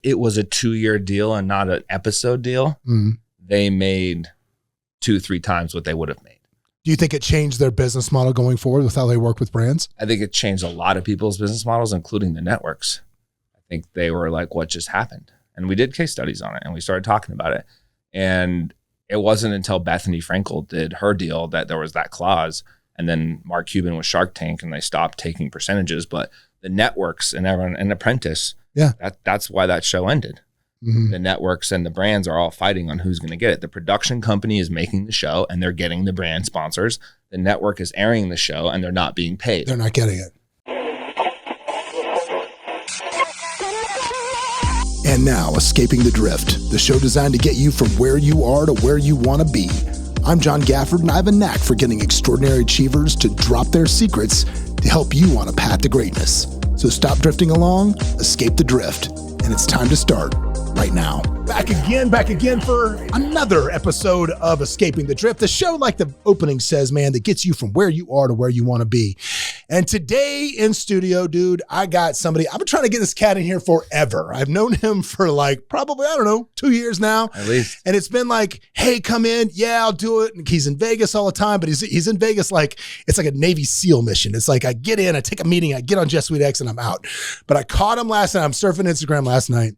it was a 2-year deal and not an episode deal, they made 2-3 times what they would have made. Do you think it changed their business model going forward with how they work with brands? I think it changed a lot of people's business models, including the networks. I think they were like, what just happened? And we did case studies on it and we started talking about it. And it wasn't until Bethany Frankel did her deal that there was that clause. And then Mark Cuban with Shark Tank and they stopped taking percentages. But the networks and everyone, and Apprentice, that's why that show ended. The networks and the brands are all fighting on who's going to get it. The production company is making the show and they're getting the brand sponsors. The network is airing the show and they're not being paid. They're not getting it. And now, Escaping the Drift, the show designed to get you from where you are to where you want to be. I'm John Gafford, and I have a knack for getting extraordinary achievers to drop their secrets to help you on a path to greatness. So stop drifting along, escape the drift, and it's time to start right now. Back again for another episode of Escaping the Drift, the show, like the opening says, man, that gets you from where you are to where you want to be. And today in studio, dude, I got somebody, I've been trying to get this cat in here forever. I've known him for like probably, 2 years now. At least. And it's been like, hey, come in. Yeah, I'll do it. And he's in Vegas all the time, but he's in Vegas like, it's like a Navy SEAL mission. It's like I get in, I take a meeting, I get on Jet Suite X and I'm out. But I caught him last night. I'm surfing Instagram last night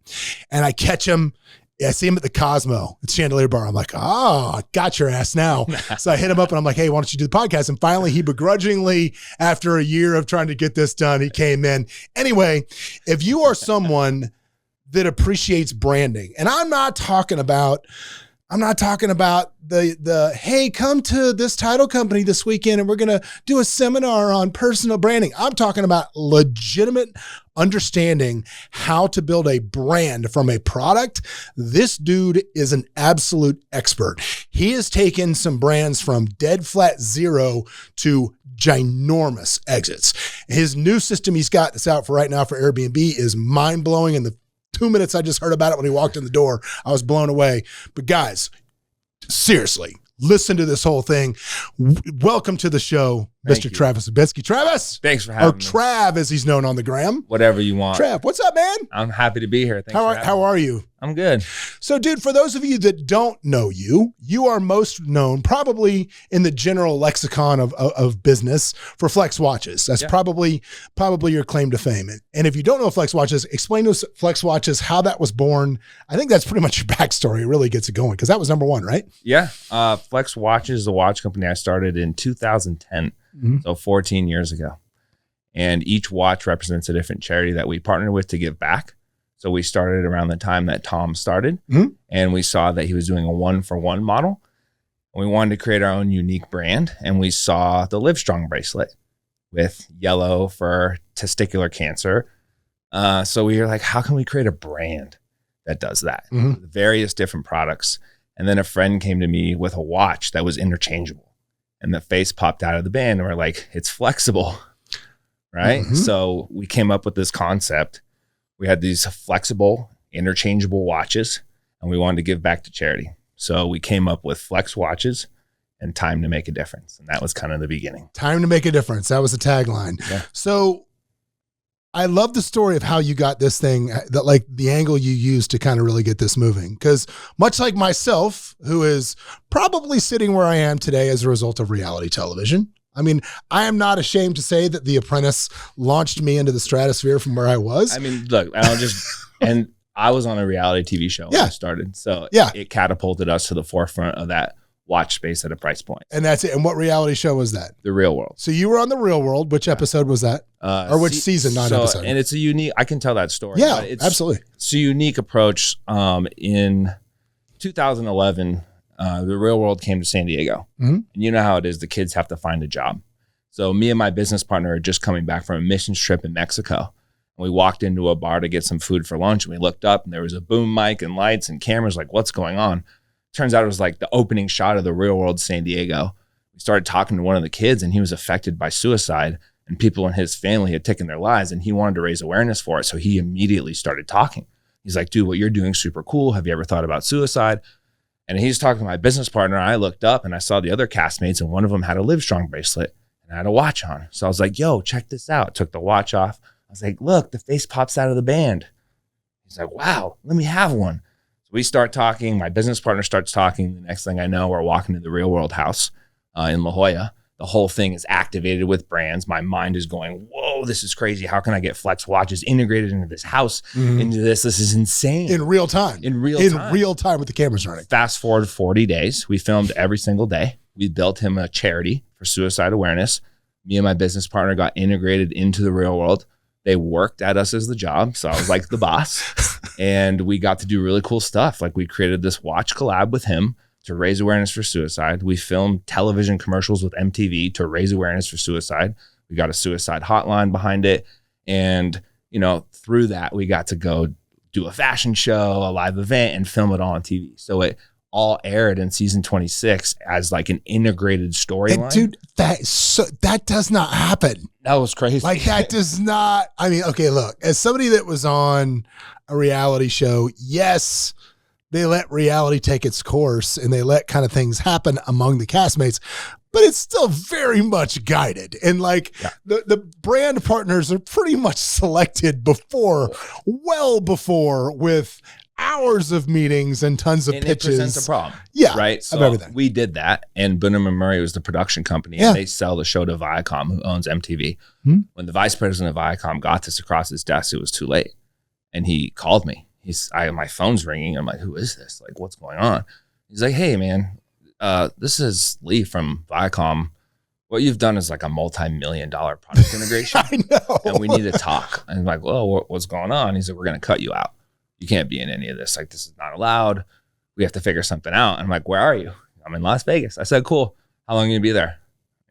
and I catch him. Yeah, I see him at the Cosmo, at Chandelier Bar. I'm like, I got your ass now. So I hit him up and I'm like, hey, why don't you do the podcast? And finally, he begrudgingly, after a year of trying to get this done, he came in. Anyway, if you are someone that appreciates branding, and I'm not talking about the hey, come to this title company this weekend and we're going to do a seminar on personal branding. I'm talking about legitimate understanding how to build a brand from a product. This dude is an absolute expert. He has taken some brands from dead flat zero to ginormous exits. His new system he's got that's out for right now for Airbnb is mind blowing. And the 2 minutes I just heard about it when he walked in the door, I was blown away. But guys, seriously, listen to this whole thing. Welcome to the show, Mr. Travis Lubinsky. Travis! Thanks for having me. Or Trav, as he's known on the gram. Whatever you want. Trav, what's up, man? I'm happy to be here. Thanks for having me. How are you? I'm good. So, dude, for those of you that don't know you, you are most known probably in the general lexicon of business for Flex Watches. That's probably your claim to fame. And if you don't know Flex Watches, explain to us Flex Watches, how that was born. I think that's pretty much your backstory. It really gets it going because that was number one, right? Yeah. Flex Watches is a watch company I started in 2010, so 14 years ago. And each watch represents a different charity that we partner with to give back. So we started around the time that Tom started, and we saw that he was doing a 1-for-1 model. We wanted to create our own unique brand, and we saw the Livestrong bracelet with yellow for testicular cancer. So we were like, how can we create a brand that does that? Various different products. And then a friend came to me with a watch that was interchangeable, and the face popped out of the band, and we're like, it's flexible, right? So we came up with this concept. We had these flexible, interchangeable watches, and we wanted to give back to charity. So we came up with Flex Watches and Time to Make a Difference. And that was kind of the beginning. Time to Make a Difference. That was the tagline. Yeah. So I love the story of how you got this thing, that like the angle you used to kind of really get this moving. Because much like myself, who is probably sitting where I am today as a result of reality television, I mean, I am not ashamed to say that The Apprentice launched me into the stratosphere from where I was. I mean, look, and I was on a reality TV show when I started. So it catapulted us to the forefront of that watch space at a price point. And that's it. And what reality show was that? The Real World. So you were on The Real World. Which episode was that? Or which season, not episode? And it's a unique, I can tell that story. Yeah, absolutely. It's a unique approach. In 2011, The Real World came to San Diego. And you know how it is. The kids have to find a job. So me and my business partner are just coming back from a missions trip in Mexico. And we walked into a bar to get some food for lunch. And we looked up and there was a boom mic and lights and cameras. Like, what's going on? Turns out it was like the opening shot of The Real World San Diego. We started talking to one of the kids and he was affected by suicide. And people in his family had taken their lives. And he wanted to raise awareness for it. So he immediately started talking. He's like, dude, what you're doing is super cool. Have you ever thought about suicide? And he's talking to my business partner. And I looked up and I saw the other castmates, and one of them had a Livestrong bracelet and I had a watch on. So I was like, yo, check this out. Took the watch off. I was like, look, the face pops out of the band. He's like, wow, let me have one. So we start talking. My business partner starts talking. The next thing I know, we're walking to the Real World house in La Jolla. The whole thing is activated with brands. My mind is going, whoa, this is crazy. How can I get Flex watches integrated into this house, into this? This is insane. In real time. In real time with the cameras running. Fast forward 40 days. We filmed every single day. We built him a charity for suicide awareness. Me and my business partner got integrated into the real world. They worked at us as the job. So I was like the boss. And we got to do really cool stuff. Like we created this watch collab with him to raise awareness for suicide. We filmed television commercials with MTV to raise awareness for suicide. We got a suicide hotline behind it. And, you know, through that, we got to go do a fashion show, a live event, and film it all on TV. So it all aired in season 26 as like an integrated storyline. Dude, that does not happen. That was crazy. Like that does not, I mean, okay, look, as somebody that was on a reality show, yes, they let reality take its course and they let kind of things happen among the castmates, but it's still very much guided. And like the brand partners are pretty much selected well before with hours of meetings and tons of pitches. It presents a problem. Yeah. Right. So everything. We did that. And Boonham and Murray was the production company. And they sell the show to Viacom, who owns MTV. When the vice president of Viacom got this across his desk, it was too late. And he called me. My phone's ringing. I'm like, who is this? Like, what's going on? He's like, hey, man, this is Lee from Viacom. What you've done is like a multi-million-dollar product integration. I know. And we need to talk. And I'm like, well, what's going on? He said, we're going to cut you out. You can't be in any of this. Like, this is not allowed. We have to figure something out. And I'm like, where are you? I'm in Las Vegas. I said, cool. How long are you going to be there?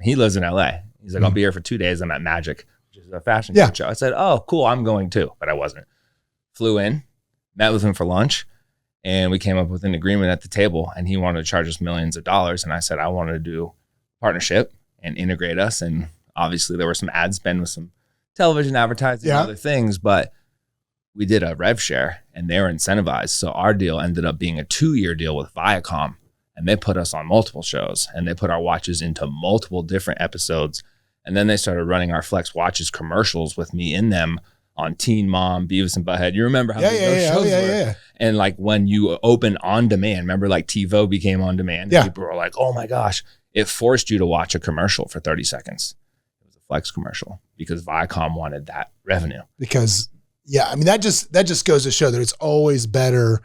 He lives in LA. He's like, I'll be here for 2 days. I'm at Magic, which is a fashion show. I said, oh, cool. I'm going too. But I wasn't. Flew in, met with him for lunch, and we came up with an agreement at the table. And he wanted to charge us millions of dollars. And I said, I wanted to do partnership and integrate us. And obviously there were some ad spend with some television advertising and other things, but we did a rev share and they were incentivized. So our deal ended up being a 2-year deal with Viacom, and they put us on multiple shows and they put our watches into multiple different episodes. And then they started running our Flex watches commercials with me in them on Teen Mom, Beavis and Butthead. You remember how those shows were? And like when you open on demand, remember like TiVo became on demand. And people were like, oh my gosh, it forced you to watch a commercial for 30 seconds. It was a Flex commercial because Viacom wanted that revenue. Because I mean, that just goes to show that it's always better.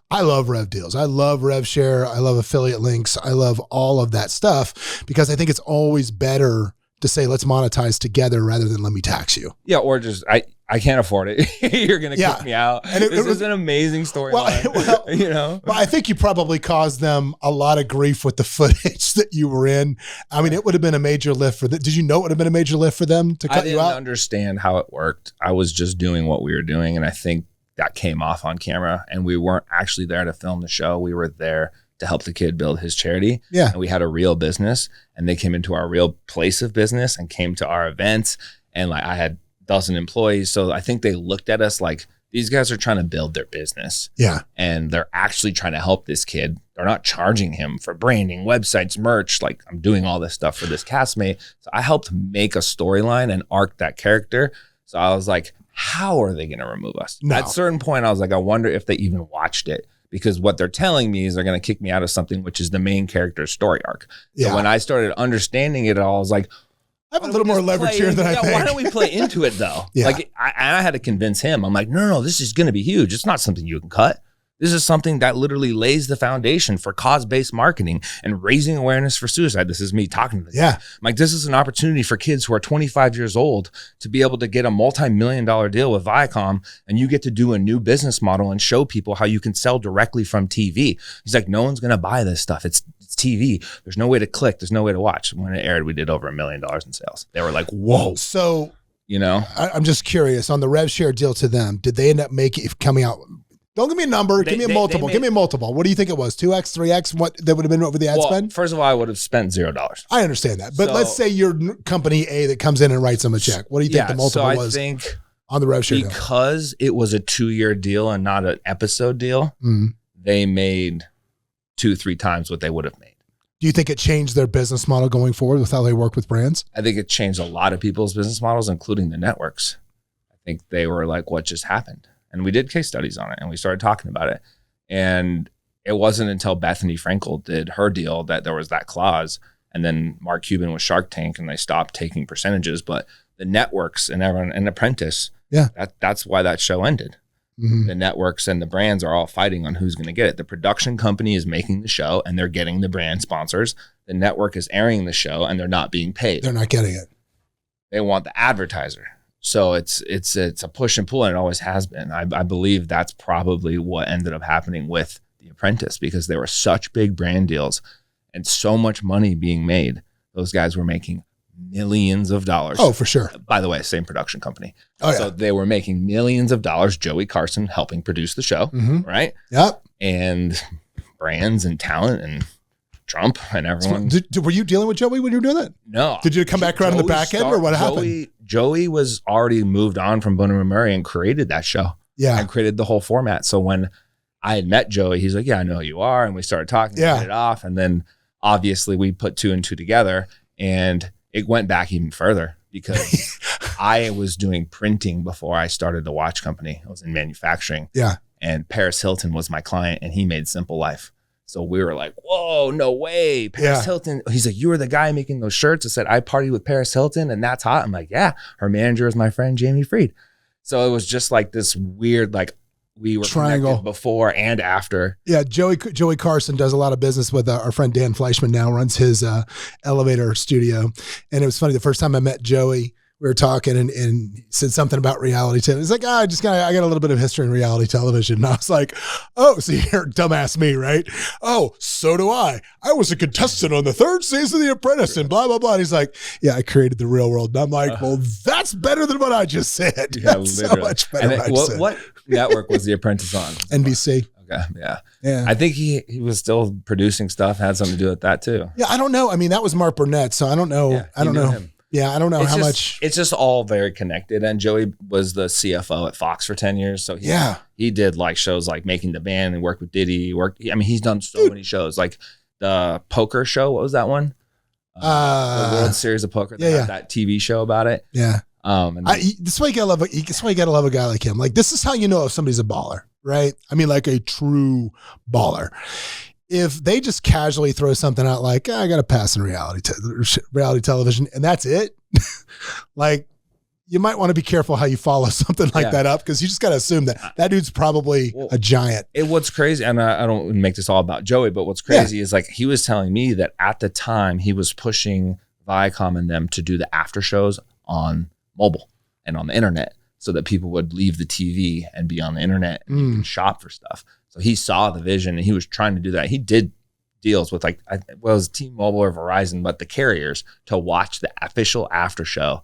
I love rev deals. I love rev share. I love affiliate links. I love all of that stuff because I think it's always better to say, let's monetize together rather than let me tax you. Yeah. Or just, I can't afford it. You're going to kick me out. And this is an amazing storyline. Well, you know, but I think you probably caused them a lot of grief with the footage that you were in. I mean, it would have been a major lift for them. Did you know it would have been a major lift for them to cut you out? I didn't understand how it worked. I was just doing what we were doing. And I think that came off on camera, and we weren't actually there to film the show. We were there to help the kid build his charity. Yeah. And we had a real business, and they came into our real place of business and came to our events. And like, I had dozen employees. So I think they looked at us like, these guys are trying to build their business. Yeah. And they're actually trying to help this kid. They're not charging him for branding, websites, merch. Like, I'm doing all this stuff for this castmate. So I helped make a storyline and arc that character. So I was like, how are they going to remove us? No. At a certain point, I was like, I wonder if they even watched it, because what they're telling me is they're going to kick me out of something, which is the main character's story arc. So when I started understanding it all, I was like, I have a little more leverage here than I think. Why don't we play into it though? Like I had to convince him. I'm like, no, this is going to be huge. It's not something you can cut. This is something that literally lays the foundation for cause-based marketing and raising awareness for suicide. This is me talking to them. Yeah. I'm like, this is an opportunity for kids who are 25 years old to be able to get a multi-million-dollar deal with Viacom, and you get to do a new business model and show people how you can sell directly from TV. He's like, no one's going to buy this stuff. It's TV. There's no way to click. There's no way to watch. When it aired, we did over $1 million in sales. They were like, whoa. So, you know, I'm just curious on the rev share deal to them. Did they end up coming out? Don't give me a number. Give me a multiple. Give me a multiple. What do you think it was? 2x, 3x? What that would have been over the ad spend? First of all, I would have spent $0. I understand that. But let's say you're company A that comes in and writes them a check. What do you think the multiple was? I think on the rev share because it was a 2-year deal and not an episode deal, they made 2-3 times what they would have made. Do you think it changed their business model going forward with how they work with brands? I think it changed a lot of people's business models, including the networks. I think they were like, what just happened? And we did case studies on it and we started talking about it. And it wasn't until Bethany Frankel did her deal that there was that clause. And then Mark Cuban with Shark Tank and they stopped taking percentages. But the networks and everyone, and Apprentice, that's why that show ended. Mm-hmm. The networks and the brands are all fighting on who's going to get it. The production company is making the show and they're getting the brand sponsors. The network is airing the show and they're not being paid. They're not getting it. They want the advertiser. So it's a push and pull, and it always has been. I believe that's probably what ended up happening with The Apprentice, because there were such big brand deals and so much money being made. Those guys were making millions of dollars. Oh, for sure. By the way, same production company. Oh, yeah. So they were making millions of dollars. Joey Carson helping produce the show, right? Yep. And brands and talent and Trump and everyone. Were you dealing with Joey when you were doing that? No. Did you come back around in the back end, or what happened? Joey was already moved on from Boone and Murray and created that show. Yeah. And created the whole format. So when I had met Joey, he's like, yeah, I know who you are. And we started talking, hit it off. And then obviously we put 2 and 2 together, and it went back even further because I was doing printing before I started the watch company. I was in manufacturing. Yeah. And Paris Hilton was my client, and he made Simple Life. So we were like, whoa, no way. Paris Hilton. He's like, you were the guy making those shirts. I said, I partied with Paris Hilton and that's hot. I'm like, yeah. Her manager is my friend, Jamie Freed. So it was just like this weird, like we were triangle before and after. Yeah. Joey Carson does a lot of business with our friend Dan Fleischman, now runs his elevator studio. And it was funny. The first time I met Joey, we were talking and he said something about reality television. He's like, I got a little bit of history in reality television. And I was like, oh, so you're dumbass me, right? Oh, so do I. I was a contestant on the 3rd season of The Apprentice and blah, blah, blah. And he's like, yeah, I created the real world. And I'm like, well, that's better than what I just said. Yeah, that's so much better than what network was The Apprentice on? NBC. Okay, yeah. I think he was still producing stuff, had something to do with that too. Yeah, I don't know. I mean, that was Mark Burnett, so I don't know. Yeah, I don't know. Him. Yeah, I don't know how much. It's just all very connected. And Joey was the CFO at Fox for 10 years. So he did like shows like Making the Band and worked with Diddy. He's done so many shows. Like the poker show. What was that one? The World Series of Poker. That TV show about it. Yeah. This way you gotta love a guy like him. Like, this is how you know if somebody's a baller, right? I mean, like a true baller. If they just casually throw something out like, I got to pass in reality television, and that's it, like, you might want to be careful how you follow something like that up, because you just got to assume that dude's probably a giant. What's crazy, and I don't make this all about Joey, but what's crazy is like he was telling me that at the time he was pushing Viacom and them to do the after shows on mobile and on the internet, so that people would leave the TV and be on the internet and you can shop for stuff. So he saw the vision and he was trying to do that. He did deals with like, it was T-Mobile or Verizon, but the carriers to watch the official after show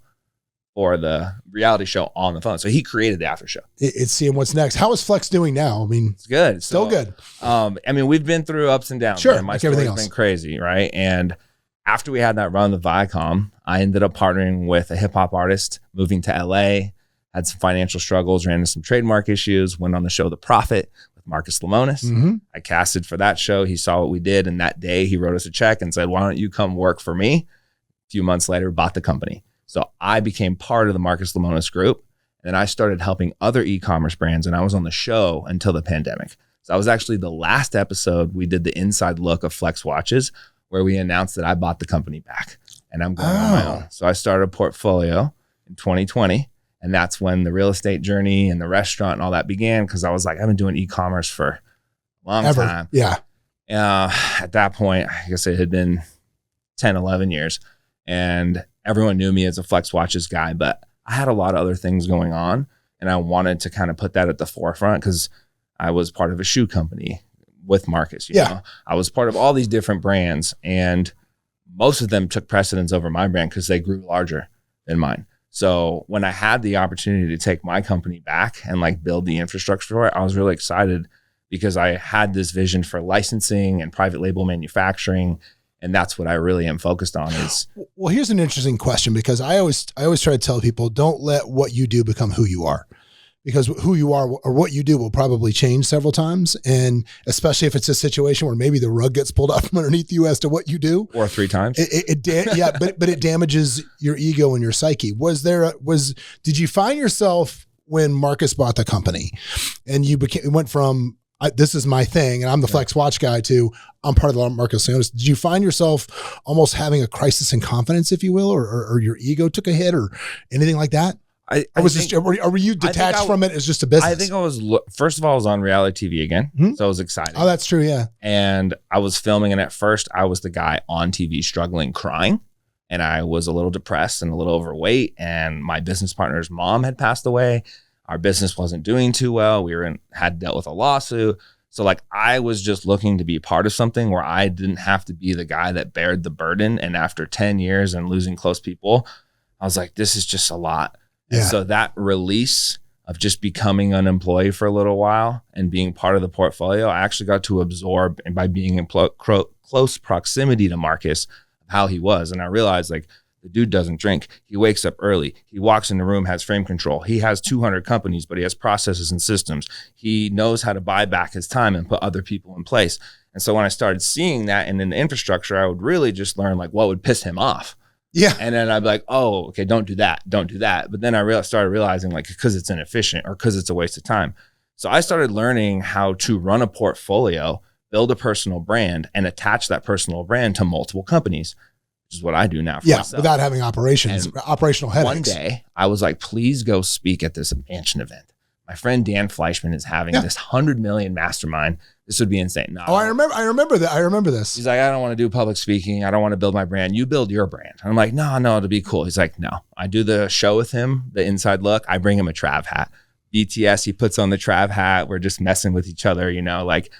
or the reality show on the phone. So he created the after show. It's seeing what's next. How is Flex doing now? I mean, it's good. Still good. We've been through ups and downs. Sure. My story's been crazy, right? And after we had that run with Viacom, I ended up partnering with a hip hop artist, moving to LA, had some financial struggles, ran into some trademark issues, went on the show The Prophet with Marcus Limonis. Mm-hmm. I casted for that show. He saw what we did. And that day he wrote us a check and said, why don't you come work for me? A few months later, bought the company. So I became part of the Marcus Limonis group. And then I started helping other e-commerce brands. And I was on the show until the pandemic. So I was actually the last episode we did the inside look of Flex Watches, where we announced that I bought the company back and I'm going on my own. So I started a portfolio in 2020. And that's when the real estate journey and the restaurant and all that began, because I was like, I've been doing e-commerce for a long time. Yeah. At that point, I guess it had been 10, 11 years. And everyone knew me as a Flex Watches guy, but I had a lot of other things going on. And I wanted to kind of put that at the forefront because I was part of a shoe company with Marcus. You know? I was part of all these different brands, and most of them took precedence over my brand because they grew larger than mine. So when I had the opportunity to take my company back and like build the infrastructure for it, I was really excited because I had this vision for licensing and private label manufacturing. And that's what I really am focused on is. Well, here's an interesting question, because I always try to tell people, don't let what you do become who you are, because who you are or what you do will probably change several times. And especially if it's a situation where maybe the rug gets pulled out from underneath you as to what you do. Or 3 times. But it damages your ego and your psyche. Did you find yourself when Marcus bought the company and you went from, this is my thing and I'm the Flex Watch guy to I'm part of the Marcus Limonis. Did you find yourself almost having a crisis in confidence, if you will, or your ego took a hit or anything like that? Were you detached from it as just a business? I think I was, first of all, I was on reality TV again. So it was exciting. Oh, that's true. Yeah. And I was filming. And at first I was the guy on TV struggling, crying. And I was a little depressed and a little overweight. And my business partner's mom had passed away. Our business wasn't doing too well. We had dealt with a lawsuit. So like I was just looking to be part of something where I didn't have to be the guy that bared the burden. And after 10 years and losing close people, I was like, this is just a lot. And so that release of just becoming an employee for a little while and being part of the portfolio, I actually got to absorb, and by being in close proximity to Marcus, how he was. And I realized like the dude doesn't drink. He wakes up early. He walks in the room, has frame control. He has 200 companies, but he has processes and systems. He knows how to buy back his time and put other people in place. And so when I started seeing that and in the infrastructure, I would really just learn like what would piss him off. Yeah. And then I'd be like, oh, okay, don't do that. Don't do that. But then I started realizing like, because it's inefficient or because it's a waste of time. So I started learning how to run a portfolio, build a personal brand, and attach that personal brand to multiple companies, which is what I do now for myself. Without having operational headaches. One day I was like, please go speak at this mansion event. My friend Dan Fleischman is having this 100 million mastermind. This would be insane. No, I remember that. I remember this. He's like, I don't want to do public speaking. I don't want to build my brand. You build your brand. And I'm like, no, it'll be cool. He's like, no. I do the show with him, the inside look. I bring him a Trav hat. BTS, he puts on the Trav hat. We're just messing with each other, like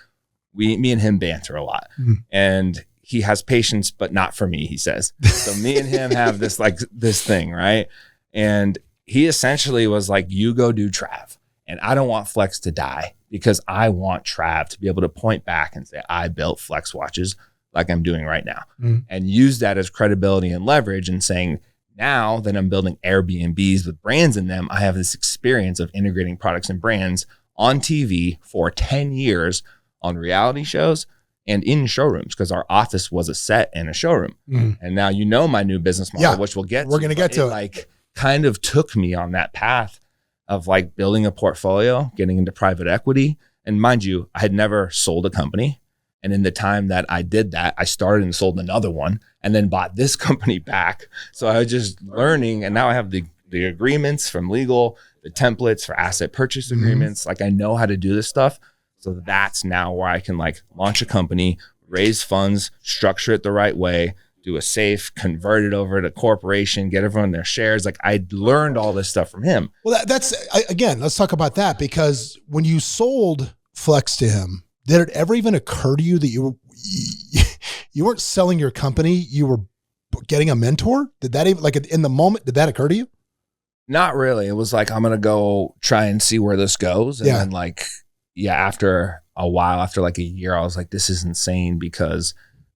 me and him banter a lot. And he has patience, but not for me, he says. So me and him have this thing, right? And he essentially was like, you go do Trav. And I don't want Flex to die because I want Trav to be able to point back and say, I built Flex watches like I'm doing right now, and use that as credibility and leverage and saying, now that I'm building Airbnbs with brands in them, I have this experience of integrating products and brands on TV for 10 years on reality shows and in showrooms, because our office was a set and a showroom. And now my new business model, which we're going to get to. Like kind of took me on that path of like building a portfolio, getting into private equity. And mind you, I had never sold a company. And in the time that I did that, I started and sold another one and then bought this company back. So I was just learning. And now I have the agreements from legal, the templates for asset purchase agreements. Like I know how to do this stuff. So that's now where I can like launch a company, raise funds, structure it the right way, do a safe, convert it over to corporation, get everyone their shares. Like I learned all this stuff from him. Well, again, let's talk about that, because when you sold Flex to him, did it ever even occur to you that you weren't selling your company, you were getting a mentor? Did that even, like in the moment, did that occur to you? Not really. It was like, I'm going to go try and see where this goes. And then like, after a while, after like a year, I was like, this is insane, because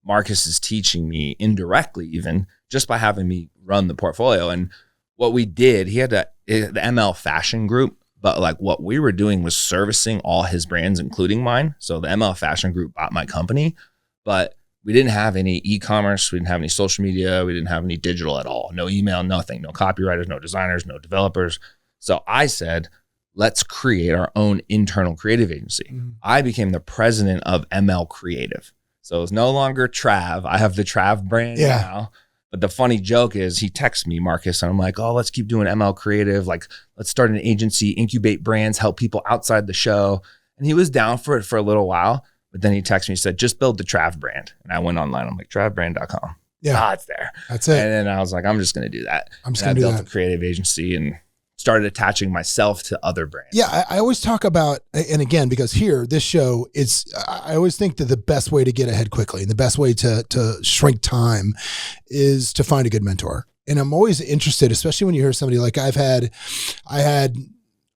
Marcus is teaching me indirectly, even just by having me run the portfolio. And what we did, he had the ML Fashion Group, but like what we were doing was servicing all his brands, including mine. So the ML Fashion Group bought my company, but we didn't have any e-commerce. We didn't have any social media. We didn't have any digital at all. No email, nothing, no copywriters, no designers, no developers. So I said, let's create our own internal creative agency. I became the president of ML Creative. So it's no longer Trav. I have the Trav brand now. But the funny joke is he texts me, Marcus, and I'm like, oh, let's keep doing ML Creative. Like, let's start an agency, incubate brands, help people outside the show. And he was down for it for a little while. But then he texted me, he said, just build the Trav brand. And I went online. I'm like, travbrand.com. Yeah, it's there. That's it. And then I was like, I'm just going to do that. I built a creative agency and started attaching myself to other brands. Yeah, I always talk about, and again, because here, this show, I always think that the best way to get ahead quickly and the best way to shrink time is to find a good mentor. And I'm always interested, especially when you hear somebody like I had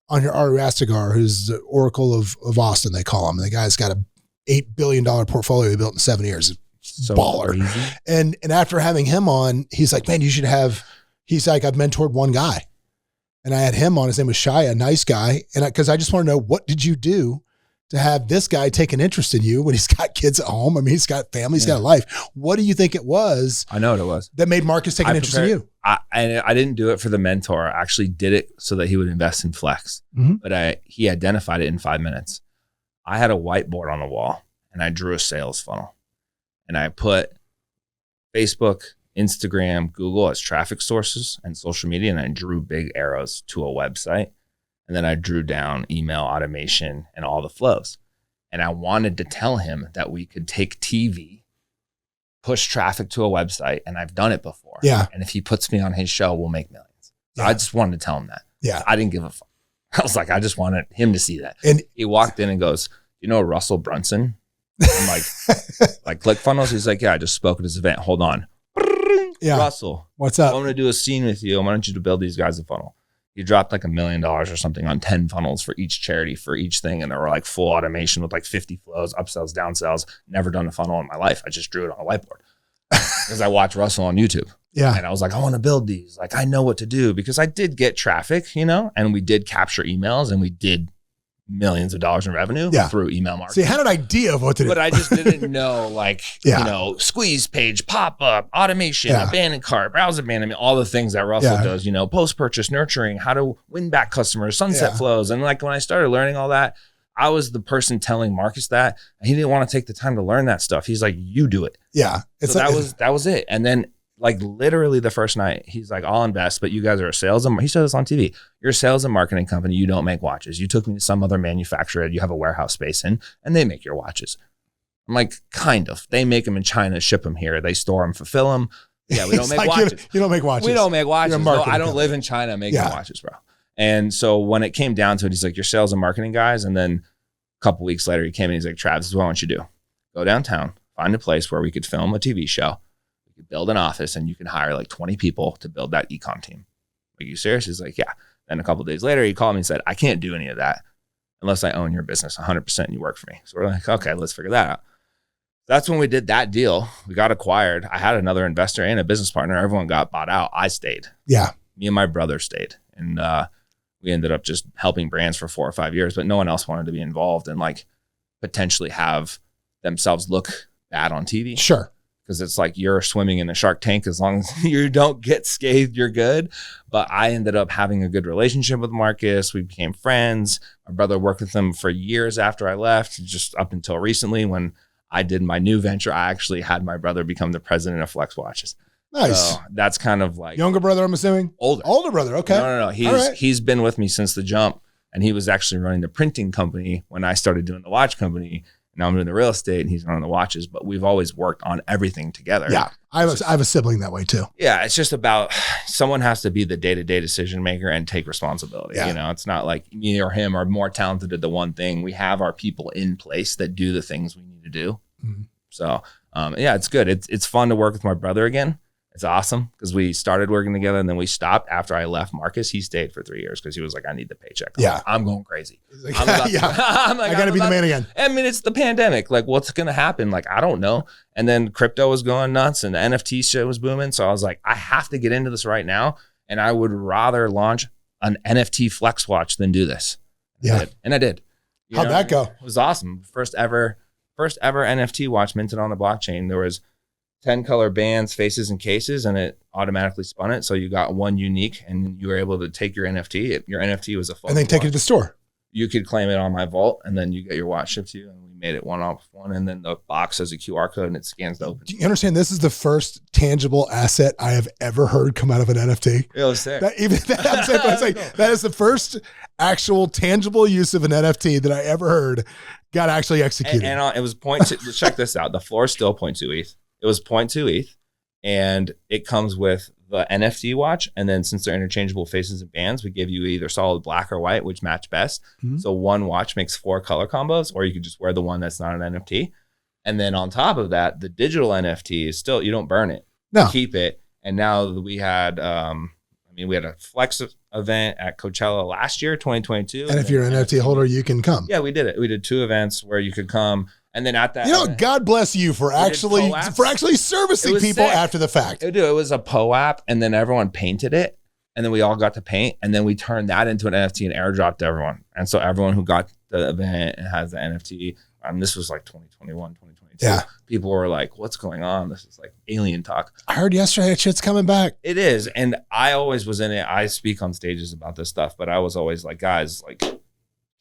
on here Ari Rastegar, who's the Oracle of Austin, they call him. The guy's got a $8 billion portfolio he built in 7 years. So baller. Crazy. And after having him on, he's like, man, he's like, I've mentored one guy. And I had him on, his name was Shia, a nice guy. And because I just want to know, what did you do to have this guy take an interest in you when he's got kids at home? I mean, he's got family, he's got a life. What do you think it was? I know what it was that made Marcus take an interest in you. I didn't do it for the mentor. I actually did it so that he would invest in Flex. But he identified it in 5 minutes. I had a whiteboard on the wall and I drew a sales funnel and I put Facebook, Instagram, Google as traffic sources and social media. And I drew big arrows to a website. And then I drew down email automation and all the flows. And I wanted to tell him that we could take TV, push traffic to a website. And I've done it before. Yeah. And if he puts me on his show, we'll make millions. So I just wanted to tell him that. Yeah. I didn't give a fuck. I was like, I just wanted him to see that. And he walked in and goes, you know Russell Brunson? I'm like ClickFunnels? He's like, yeah, I just spoke at his event. Hold on. Yeah. Russell, what's up? I'm going to do a scene with you. I want you to build these guys a funnel. He dropped like $1 million or something on 10 funnels for each charity for each thing. And they were like full automation with like 50 flows, upsells, downsells. Never done a funnel in my life. I just drew it on a whiteboard because I watched Russell on YouTube. Yeah. And I was like, I want to build these. Like, I know what to do because I did get traffic, you know, and we did capture emails and we did millions of dollars in revenue through email marketing. See, I had an idea of what to do. But I just didn't know, like, you know, squeeze page, pop up, automation, abandoned cart, browse abandonment, all the things that Russell does, you know, post-purchase nurturing, how to win back customers, sunset flows. And like when I started learning all that, I was the person telling Marcus that. And he didn't want to take the time to learn that stuff. He's like, you do it. Yeah. So that was it. And then like literally the first night, he's like, I'll invest, but you guys are a sales and he said this on TV. You're a sales and marketing company. You don't make watches. You took me to some other manufacturer you have a warehouse space in and they make your watches. I'm like, kind of. They make them in China, ship them here. They store them, fulfill them. Yeah, we don't make watches. You don't make watches. We don't make watches. No, I don't live in China making watches, bro. And so when it came down to it, he's like, you're sales and marketing guys. And then a couple weeks later, he came and he's like, Trav, this is what I want you to do. Go downtown, find a place where we could film a TV show. Build an office and you can hire like 20 people to build that ecom team. Are you serious? He's like, yeah. Then a couple of days later, he called me and said, I can't do any of that unless I own your business 100% and you work for me. So we're like, okay, let's figure that out. That's when we did that deal. We got acquired. I had another investor and a business partner. Everyone got bought out. I stayed. Yeah. Me and my brother stayed. And we ended up just helping brands for 4 or 5 years, but no one else wanted to be involved and like potentially have themselves look bad on TV. Sure. Because it's like you're swimming in a shark tank. As long as you don't get scathed, you're good. But I ended up having a good relationship with Marcus. We became friends. My brother worked with him for years after I left, just up until recently when I did my new venture. I actually had my brother become the president of Flex Watches. Nice. So that's kind of like younger brother, I'm assuming. Older brother. Okay. No. He's been with me since the jump, and he was actually running the printing company when I started doing the watch company. Now I'm doing the real estate and he's running the watches, but we've always worked on everything together. Yeah. I have a sibling that way too. Yeah. It's just about someone has to be the day-to-day decision maker and take responsibility. Yeah. You know, it's not like me or him are more talented at the one thing. We have our people in place that do the things we need to do. Mm-hmm. So yeah, it's good. It's fun to work with my brother again. It's awesome because we started working together and then we stopped after I left Marcus. He stayed for 3 years because he was like, I need the paycheck. I'm going crazy. Like, I got to be the man again. I mean, it's the pandemic. Like, what's going to happen? Like, I don't know. And then crypto was going nuts and the NFT shit was booming. So I was like, I have to get into this right now. And I would rather launch an NFT Flex watch than do this. And I did. How'd that go? It was awesome. First ever NFT watch minted on the blockchain. There was 10 color bands, faces, and cases, and it automatically spun it. So you got one unique, and you were able to take your NFT. Your NFT was a photo. And then take it to the store. You could claim it on my vault, and then you get your watch shipped to you. And we made it one off one, and then the box has a QR code, and it scans to open. Do you understand? This is the first tangible asset I have ever heard come out of an NFT. It was sick. That is the first actual tangible use of an NFT that I ever heard got actually executed. And it was check this out. The floor is still 0.2 ETH. It was 0.2 ETH, and it comes with the NFT watch. And then since they're interchangeable faces and bands, we give you either solid black or white, which match best. Mm-hmm. So one watch makes 4 color combos, or you could just wear the one that's not an NFT. And then on top of that, the digital NFT is still, you don't burn it. No. You keep it. And now we had, we had a Flex event at Coachella last year, 2022. And if you're an NFT holder, you can come. Yeah, we did it. We did 2 events where you could come. And then at that, God bless you for actually servicing people sick. After the fact. It was a PO-app, and then everyone painted it, and then we all got to paint, and then we turned that into an NFT and airdropped to everyone. And so everyone who got the event. It has the NFT. This was like 2021, 2022. Yeah. People were like, what's going on? This is like alien talk. I heard yesterday that shit's coming back. It is. And I always was in it. I speak on stages about this stuff, but I was always like, guys, like,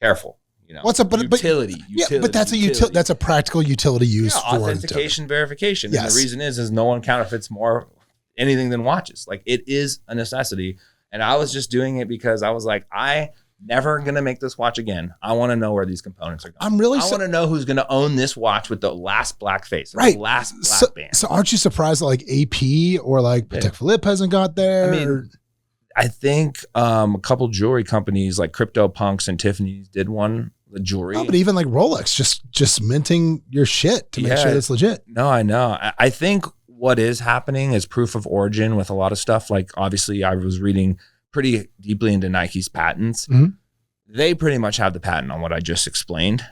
careful. You know, what's a utility? Yeah, but that's that's a practical utility use for authentication, verification. Yes. And the reason is no one counterfeits more anything than watches. Like, it is a necessity. And I was just doing it because I was like, I never gonna make this watch again. I want to know where these components are going. I want to know who's gonna own this watch with the last black face, right? The last black band. So aren't you surprised that like AP or like Patek Philippe hasn't got there? I mean, I think a couple jewelry companies like CryptoPunks and Tiffany's did one. The jewelry. No, but even like Rolex, just minting your shit to make sure it's legit. No, I know. I think what is happening is proof of origin with a lot of stuff. Like, obviously, I was reading pretty deeply into Nike's patents. Mm-hmm. They pretty much have the patent on what I just explained,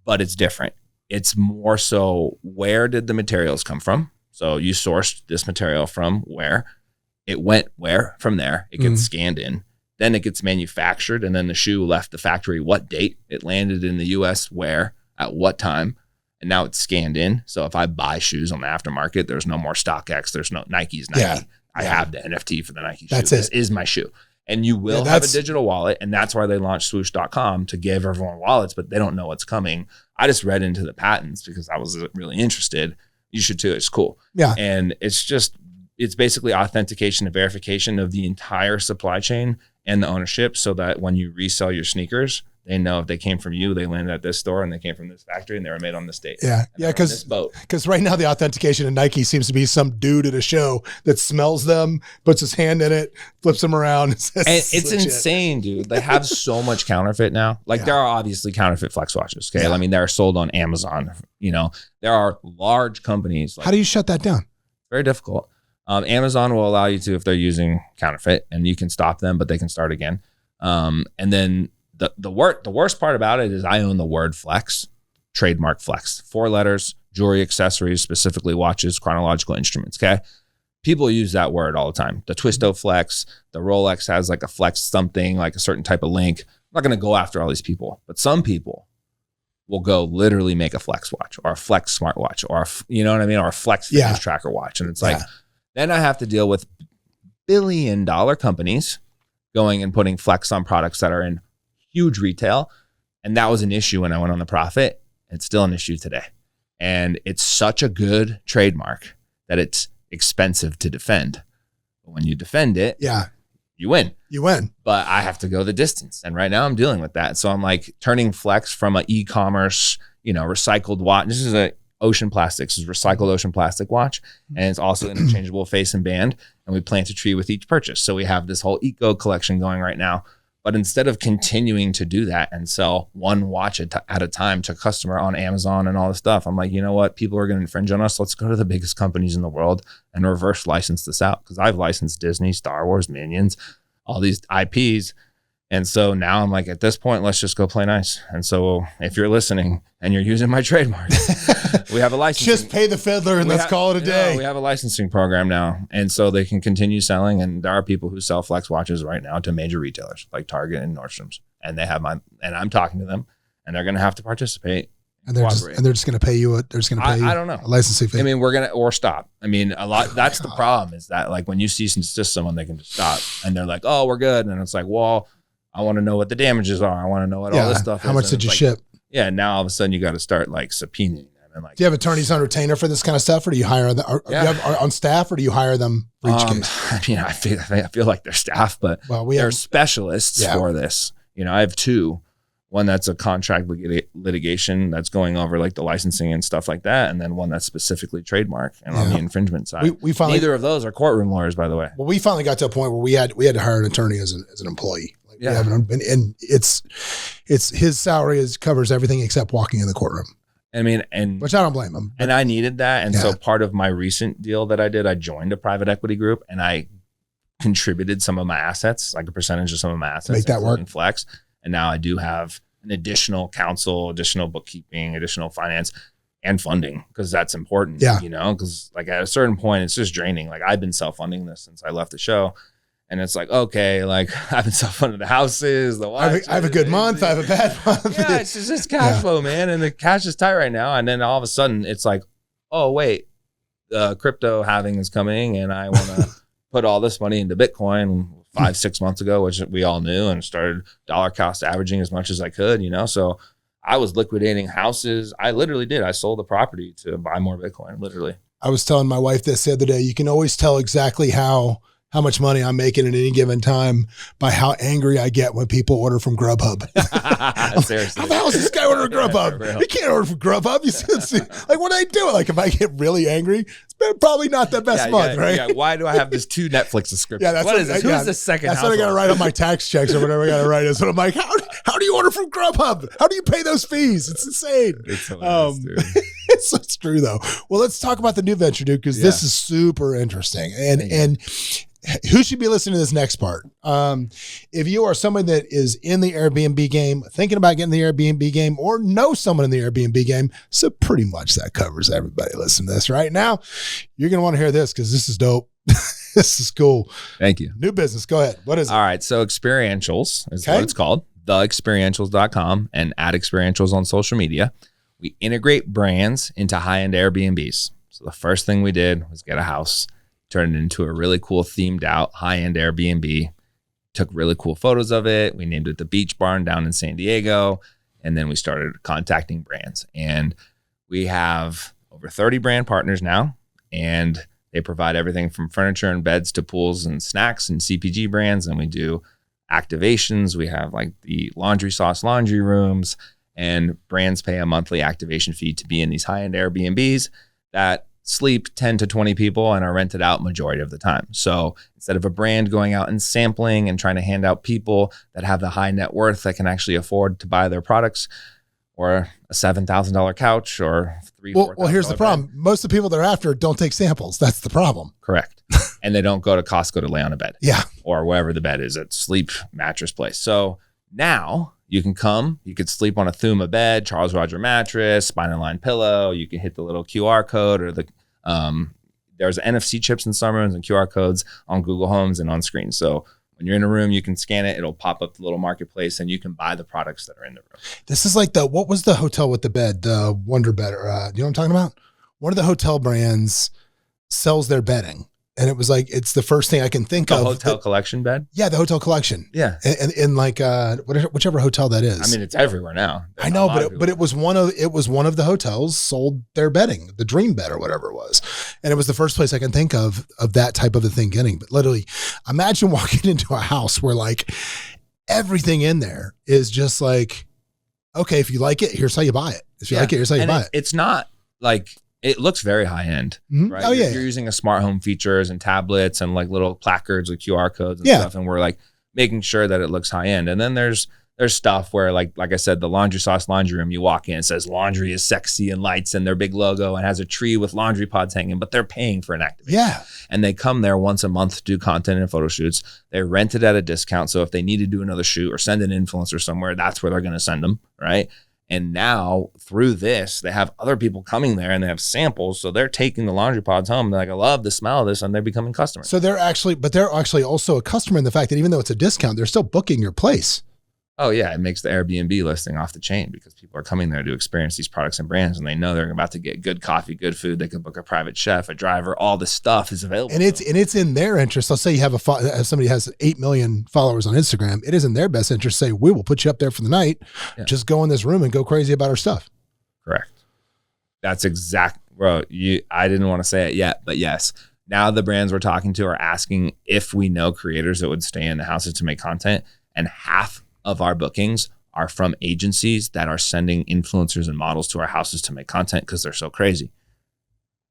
but it's different. It's more so, where did the materials come from? So you sourced this material from where? It went where? From there. It gets scanned in. Then it gets manufactured, and then the shoe left the factory what date? It landed in the US where? At what time? And now it's scanned in. So if I buy shoes on the aftermarket, there's no more StockX. There's no Nike's Nike. Yeah. I have the NFT for the Nike shoe. This is my shoe. And you will have a digital wallet, and that's why they launched swoosh.com to give everyone wallets, but they don't know what's coming. I just read into the patents because I was really interested. You should too. It's cool. Yeah. And it's basically authentication and verification of the entire supply chain and the ownership, so that when you resell your sneakers, they know if they came from you, they landed at this store, and they came from this factory, and they were made on this date. Yeah. Yeah. Because right now the authentication in Nike seems to be some dude at a show that smells them, puts his hand in it, flips them around. And it's insane, dude. They have so much counterfeit now. Like, there are obviously counterfeit flex watches. Okay. Yeah. I mean, they're sold on Amazon. You know, there are large companies. How do you shut that down? Very difficult. Amazon will allow you to, if they're using counterfeit, and you can stop them, but they can start again. And then the worst part about it is I own the word flex, trademark flex, 4 letters, jewelry, accessories, specifically watches, chronological instruments. Okay. People use that word all the time. The Twisto flex, the Rolex has like a flex something, like a certain type of link. I'm not going to go after all these people, but some people will go literally make a flex watch or a flex smartwatch or you know what I mean? Or a flex fitness tracker watch. And it's like, then I have to deal with billion-dollar companies going and putting flex on products that are in huge retail. And that was an issue when I went on the profit. It's still an issue today. And it's such a good trademark that it's expensive to defend. But when you defend it, you win. You win. But I have to go the distance. And right now I'm dealing with that. So I'm like turning flex from an e-commerce, recycled watch. This is a Ocean Plastics, is recycled ocean plastic watch, and it's also interchangeable face and band, and we plant a tree with each purchase. So we have this whole eco collection going right now. But instead of continuing to do that and sell one watch at a time to customer on Amazon and all this stuff, I'm like, you know what? People are going to infringe on us. Let's go to the biggest companies in the world and reverse license this out. Because I've licensed Disney, Star Wars, Minions, all these IPs. And so now I'm like, at this point, let's just go play nice. And so if you're listening and you're using my trademark, we have a licensing. Just pay the fiddler and let's call it a day. We have a licensing program now. And so they can continue selling. And there are people who sell flex watches right now to major retailers like Target and Nordstrom's. And they have and I'm talking to them, and they're going to have to participate. And they're just going to pay you. I don't know. A licensing fee. I mean, or stop. I mean, a lot. That's the problem, is that like when you cease and desist someone, they can just stop, and they're like, oh, we're good. And it's like, well, I want to know what the damages are. I want to know what all this stuff is. How much did you ship? Yeah. Now all of a sudden you got to start like subpoenaing them. And like, do you have attorneys on retainer for this kind of stuff, or do you hire them? Do you have on staff, or do you hire them for each case? I mean, I feel like they're staff, but they're specialists for this. I have 2. One that's a contract litigation that's going over like the licensing and stuff like that, and then one that's specifically trademark and on the infringement side. We finally, neither of those are courtroom lawyers, by the way. Well, we finally got to a point where we had to hire an attorney as an employee. Like, and it's his salary covers everything except walking in the courtroom. I mean, which I don't blame him. And I needed that, and so part of my recent deal that I did, I joined a private equity group, and I contributed some of my assets, like a percentage of some of my assets, make that work. Flex. And now I do have an additional counsel, additional bookkeeping, additional finance, and funding, because that's important. Because like at a certain point, it's just draining. Like I've been self-funding this since I left the show, And it's like, okay, like I've been self-funding the houses, the watches. I have a good month. I have a bad month. Yeah, it's just cash flow, man. And the cash is tight right now. And then all of a sudden it's like, oh, wait, crypto halving is coming and I want to put all this money into Bitcoin 5-6 months ago, which we all knew, and started dollar cost averaging as much as I could, So I was liquidating houses. I literally did. I sold the property to buy more Bitcoin, literally. I was telling my wife this the other day. You can always tell exactly how much money I'm making at any given time by how angry I get when people order from Grubhub. Seriously. How the hell is this guy ordering Grubhub? He can't order from Grubhub. You see, like, what do I do? Like, if I get really angry, it's probably not the best month, right? Yeah. Why do I have this 2 Netflix subscriptions? Yeah, that's what is this? Who's the second? That's what I got to write on my tax checks or whatever I got to write. Is what I'm like, how do you order from Grubhub? How do you pay those fees? It's insane. It's hilarious, dude. It's true though. Well, let's talk about the new venture, dude, because this is super interesting. And who should be listening to this next part? If you are someone that is in the Airbnb game, thinking about getting the Airbnb game, or know someone in the Airbnb game, so pretty much that covers everybody listening to this right now. You're going to want to hear this because this is dope. This is cool. Thank you. New business. Go ahead. What is it? All right. So experientials is what it's called. Theexperientials.com and @experientials on social media. We integrate brands into high-end Airbnbs. So the first thing we did was get a house, turned it into a really cool themed out high-end Airbnb, took really cool photos of it. We named it the Beach Barn down in San Diego. And then we started contacting brands. And we have over 30 brand partners now. And they provide everything from furniture and beds to pools and snacks and CPG brands. And we do activations. We have like the laundry sauce laundry rooms, and brands pay a monthly activation fee to be in these high-end Airbnbs that sleep 10 to 20 people and are rented out majority of the time. So instead of a brand going out and sampling and trying to hand out people that have the high net worth that can actually afford to buy their products, or a $7,000 couch or $3,000-$4,000. Well, here's the problem. Most of the people they're after don't take samples. That's the problem. Correct. And they don't go to Costco to lay on a bed. Yeah. Or wherever the bed is, at sleep mattress place. So now you can come, you could sleep on a Thuma bed, Charles Roger mattress, spine and line pillow. You can hit the little QR code or the, there's NFC chips in some rooms and QR codes on Google Homes and on screen. So when you're in a room, you can scan it. It'll pop up the little marketplace and you can buy the products that are in the room. This is like what was the hotel with the bed? The Wonder Bed. You know what I'm talking about? One of the hotel brands sells their bedding. And it was like, it's the first thing I can think of. The Hotel Collection bed? Yeah, the Hotel Collection. Yeah. And like whichever hotel that is. I mean, it's everywhere now. I know, but it was one of the hotels sold their bedding, the Dream Bed or whatever it was. And it was the first place I can think of that type of a thing getting. But literally, imagine walking into a house where like everything in there is just like, okay, if you like it, here's how you buy it. If you like it, here's how you buy it. It's not like, it looks very high end, right? Oh, yeah. You're using a smart home features and tablets and like little placards with QR codes and stuff. And we're like making sure that it looks high end. And then there's stuff where like I said, the laundry sauce laundry room, you walk in, it says laundry is sexy and lights and their big logo and has a tree with laundry pods hanging, but they're paying for an activation. Yeah. And they come there once a month to do content and photo shoots. They rent it at a discount. So if they need to do another shoot or send an influencer somewhere, that's where they're going to send them, right? And now through this, they have other people coming there and they have samples. So they're taking the laundry pods home. They're like, I love the smell of this. And they're becoming customers. So they're actually also a customer in the fact that even though it's a discount, they're still booking your place. Oh yeah. It makes the Airbnb listing off the chain because people are coming there to experience these products and brands. And they know they're about to get good coffee, good food. They can book a private chef, a driver, all this stuff is available. And it's in their interest. Let's say you have somebody has 8 million followers on Instagram. It is in their best interest to say, we will put you up there for the night. Yeah. Just go in this room and go crazy about our stuff. Correct. That's exact, bro. I didn't want to say it yet, but yes. Now the brands we're talking to are asking if we know creators that would stay in the houses to make content, and half of our bookings are from agencies that are sending influencers and models to our houses to make content because they're so crazy.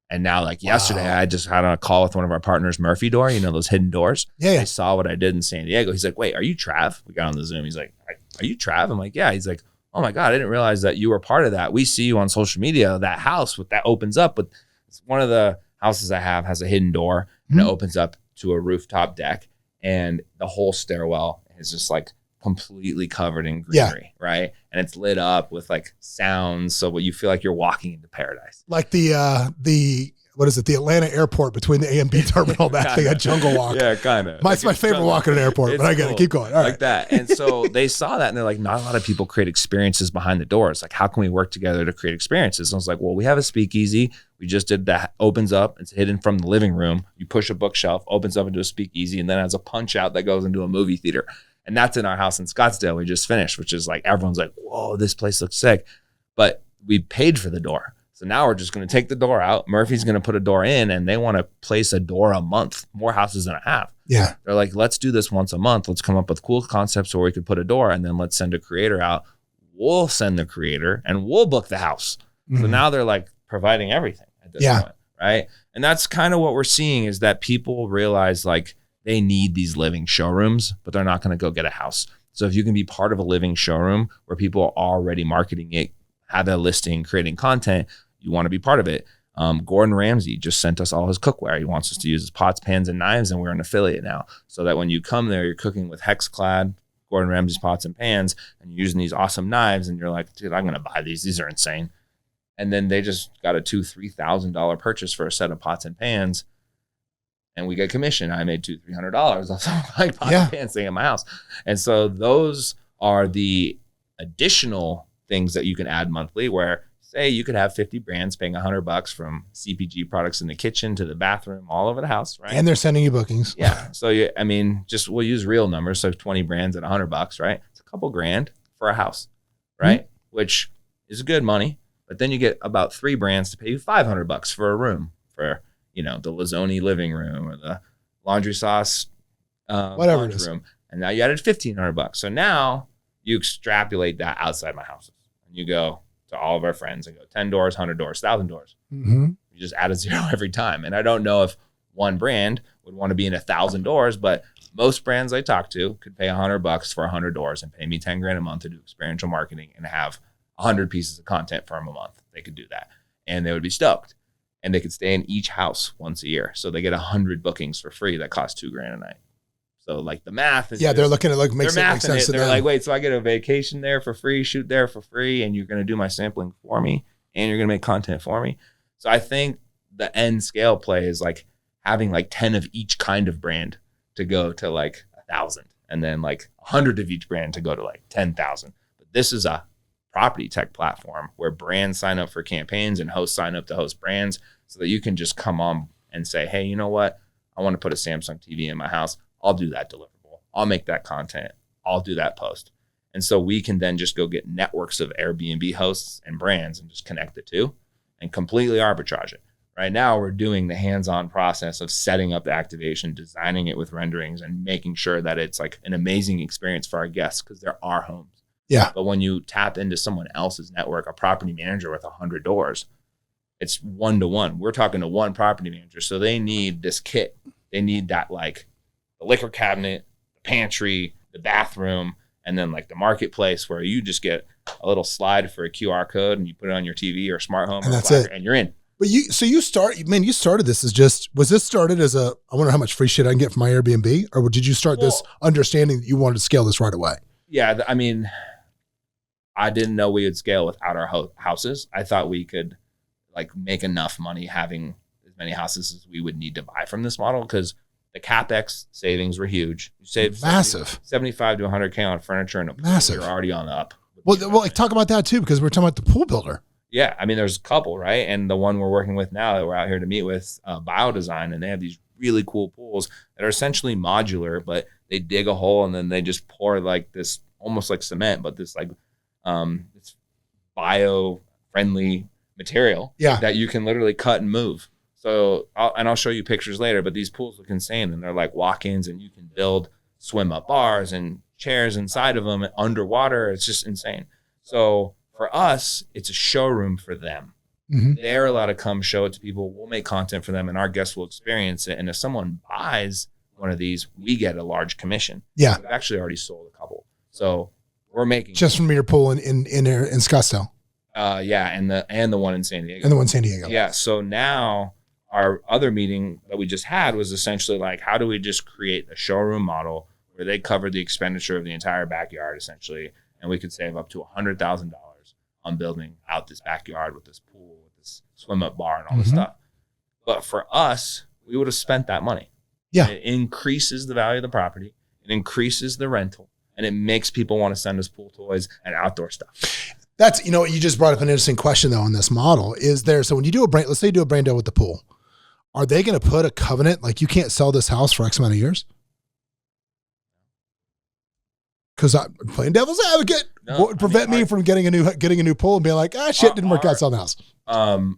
And now, like yesterday, I just had a call with one of our partners, Murphy Door, you know, those hidden doors. Yeah. They saw what I did in San Diego. He's like, wait, are you Trav? We got on the Zoom. He's like, are you Trav? I'm like, yeah. He's like, oh my God, I didn't realize that you were part of that. We see you on social media, that house with that opens up. But it's one of the houses I have has a hidden door and it opens up to a rooftop deck. And the whole stairwell is just like completely covered in greenery, right? And it's lit up with like sounds, so you feel like you're walking into paradise. Like the what is it? The Atlanta airport between the A and B terminal, that thing, a jungle walk. Yeah, kind of. It's my favorite walk at an airport, but I get it. Keep going. All like that. And so they saw that and they're like, not a lot of people create experiences behind the doors. Like, how can we work together to create experiences? And I was like, well, we have a speakeasy. We just did that. Opens up. It's hidden from the living room. You push a bookshelf, opens up into a speakeasy, and then has a punch out that goes into a movie theater. And that's in our house in Scottsdale we just finished, which is like, everyone's like, whoa, this place looks sick. But we paid for the door. So now we're just going to take the door out. Murphy's going to put a door in, and they want to place a door a month, more houses than I have. Yeah. They're like, let's do this once a month. Let's come up with cool concepts where we could put a door, and then let's send a creator out. We'll send the creator and we'll book the house. So now they're like providing everything at this point, right? And that's kind of what we're seeing, is that people realize like they need these living showrooms, but they're not going to go get a house. So if you can be part of a living showroom where people are already marketing it, have a listing, creating content, you want to be part of it. Gordon Ramsay just sent us all his cookware. He wants us to use his pots, pans, and knives, and we're an affiliate now. So that when you come there, you're cooking with Hexclad, Gordon Ramsay's pots and pans, and you're using these awesome knives, and you're like, dude, I'm going to buy these. These are insane. And then they just got a $2,000-$3,000 purchase for a set of pots and pans, and we get commission. I made $200-$300 off like pots and pans staying in my house. And so those are the additional things that you can add monthly, where say you could have 50 brands paying $100 from CPG products in the kitchen to the bathroom, all over the house, right? And they're sending you bookings. Yeah. So we'll use real numbers. So 20 brands at $100, right? It's a couple grand for a house, right? Which is good money. But then you get about 3 brands to pay you $500 for a room, for, the Lazzoni living room or the laundry sauce, whatever it is. Room. And now you added $1,500. So now you extrapolate that outside my houses, and you go to all of our friends and go 10 doors, 100 doors, 1,000 doors. You just add a zero every time. And I don't know if one brand would want to be in 1,000 doors, but most brands I talk to could pay $100 for 100 doors and pay me 10 grand a month to do experiential marketing and have 100 pieces of content for them a month. They could do that, and they would be stoked, and they could stay in each house once a year. So they get 100 bookings for free. That costs $2,000 a night. So like the math is they're looking at like makes sense to them. They're like, wait, so I get a vacation there for free, shoot there for free, and you're going to do my sampling for me, and you're going to make content for me. So I think the end scale play is like having like 10 of each kind of brand to go to like 1,000, and then like 100 of each brand to go to like 10,000. But this is a property tech platform where brands sign up for campaigns and hosts sign up to host brands, so that you can just come on and say, hey, you know what? I want to put a Samsung TV in my house. I'll do that deliverable. I'll make that content. I'll do that post. And so we can then just go get networks of Airbnb hosts and brands and just connect the two and completely arbitrage it. Right now, we're doing the hands-on process of setting up the activation, designing it with renderings, and making sure that it's like an amazing experience for our guests, because they're our homes. Yeah. But when you tap into someone else's network, a property manager with 100 doors, it's 1-to-1. We're talking to one property manager. So they need this kit. They need that, like, the liquor cabinet, the pantry, the bathroom, and then like the marketplace, where you just get a little slide for a QR code and you put it on your TV or smart home, and that's it, and you're in. But you started this as was this started as I wonder how much free shit I can get from my Airbnb, or did you start this understanding that you wanted to scale this right away? Yeah. I mean, I didn't know we would scale without our houses. I thought we could like make enough money having as many houses as we would need to buy from this model, because the CapEx savings were huge. You save massive 75 to 100K on furniture, and massive. You're already on the up. Well, like talk about that too, because we're talking about the pool builder. Yeah, I mean, there's a couple, right? And the one we're working with now that we're out here to meet with, Biodesign, and they have these really cool pools that are essentially modular, but they dig a hole and then they just pour like this, almost like cement, but this like it's bio-friendly material that you can literally cut and move. So, I'll show you pictures later, but these pools look insane, and they're like walk-ins, and you can build swim-up bars and chairs inside of them underwater. It's just insane. So for us, it's a showroom for them. They're allowed to come show it to people. We'll make content for them, and our guests will experience it. And if someone buys one of these, we get a large commission. Yeah, we've actually already sold a couple. So we're making just from your pool in Scottsdale. And the one in San Diego. And the one in San Diego. Yeah. So now our other meeting that we just had was essentially like, how do we just create a showroom model where they cover the expenditure of the entire backyard essentially, and we could save up to $100,000 on building out this backyard with this pool, with this swim up bar and all this stuff. But for us, we would have spent that money. Yeah. It increases the value of the property. It increases the rental. And it makes people want to send us pool toys and outdoor stuff. That's, you just brought up an interesting question though on this model. So when you do a brand, let's say you do a brand deal with the pool, are they going to put a covenant like you can't sell this house for X amount of years? Because I'm playing devil's advocate. What would prevent me from getting a new pool and being like, shit, didn't work out selling the house.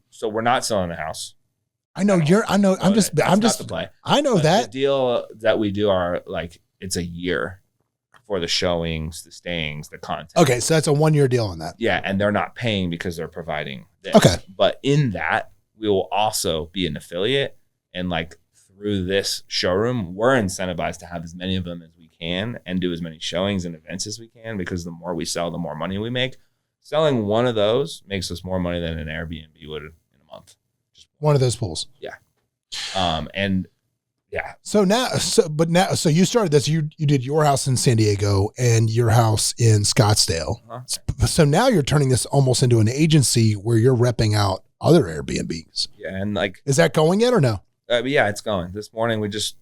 So we're not selling the house. I know I know that. The deal that we do are like, it's a year for the showings, the stayings, the content. Okay. So that's a 1-year deal on that. Yeah. And they're not paying because they're providing this. Okay. But in that, we will also be an affiliate. And like through this showroom, we're incentivized to have as many of them as we can and do as many showings and events as we can, because the more we sell, the more money we make. Selling one of those makes us more money than an Airbnb would in a month. Just one of those pools. Yeah. And yeah. So you started this, you did your house in San Diego and your house in Scottsdale. Uh-huh. So now you're turning this almost into an agency where you're repping out other Airbnbs. Yeah. And like, is that going yet or no? Yeah, it's going. This morning, we just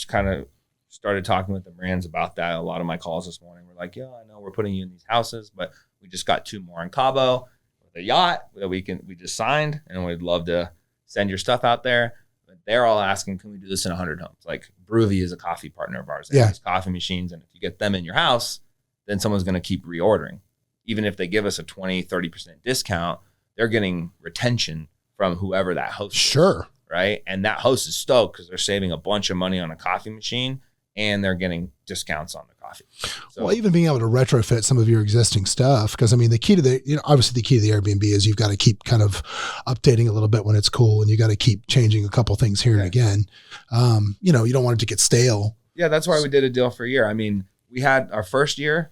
kind of started talking with the brands about that. A lot of my calls this morning were like, yeah, I know we're putting you in these houses, but we just got 2 more in Cabo with a yacht that we just signed, and we'd love to send your stuff out there. But they're all asking, can we do this in 100 homes? Like Broovy is a coffee partner of ours. They have these coffee machines, and if you get them in your house, then someone's going to keep reordering. Even if they give us a 20-30% discount, they're getting retention from whoever that host is. Sure. Right. And that host is stoked because they're saving a bunch of money on a coffee machine and they're getting discounts on the coffee. So, well, even being able to retrofit some of your existing stuff. Because I mean, the key to obviously the key to the Airbnb is you've got to keep kind of updating a little bit when it's cool, and you got to keep changing a couple things here and again. You don't want it to get stale. Yeah. That's why we did a deal for a year. I mean, we had our first year,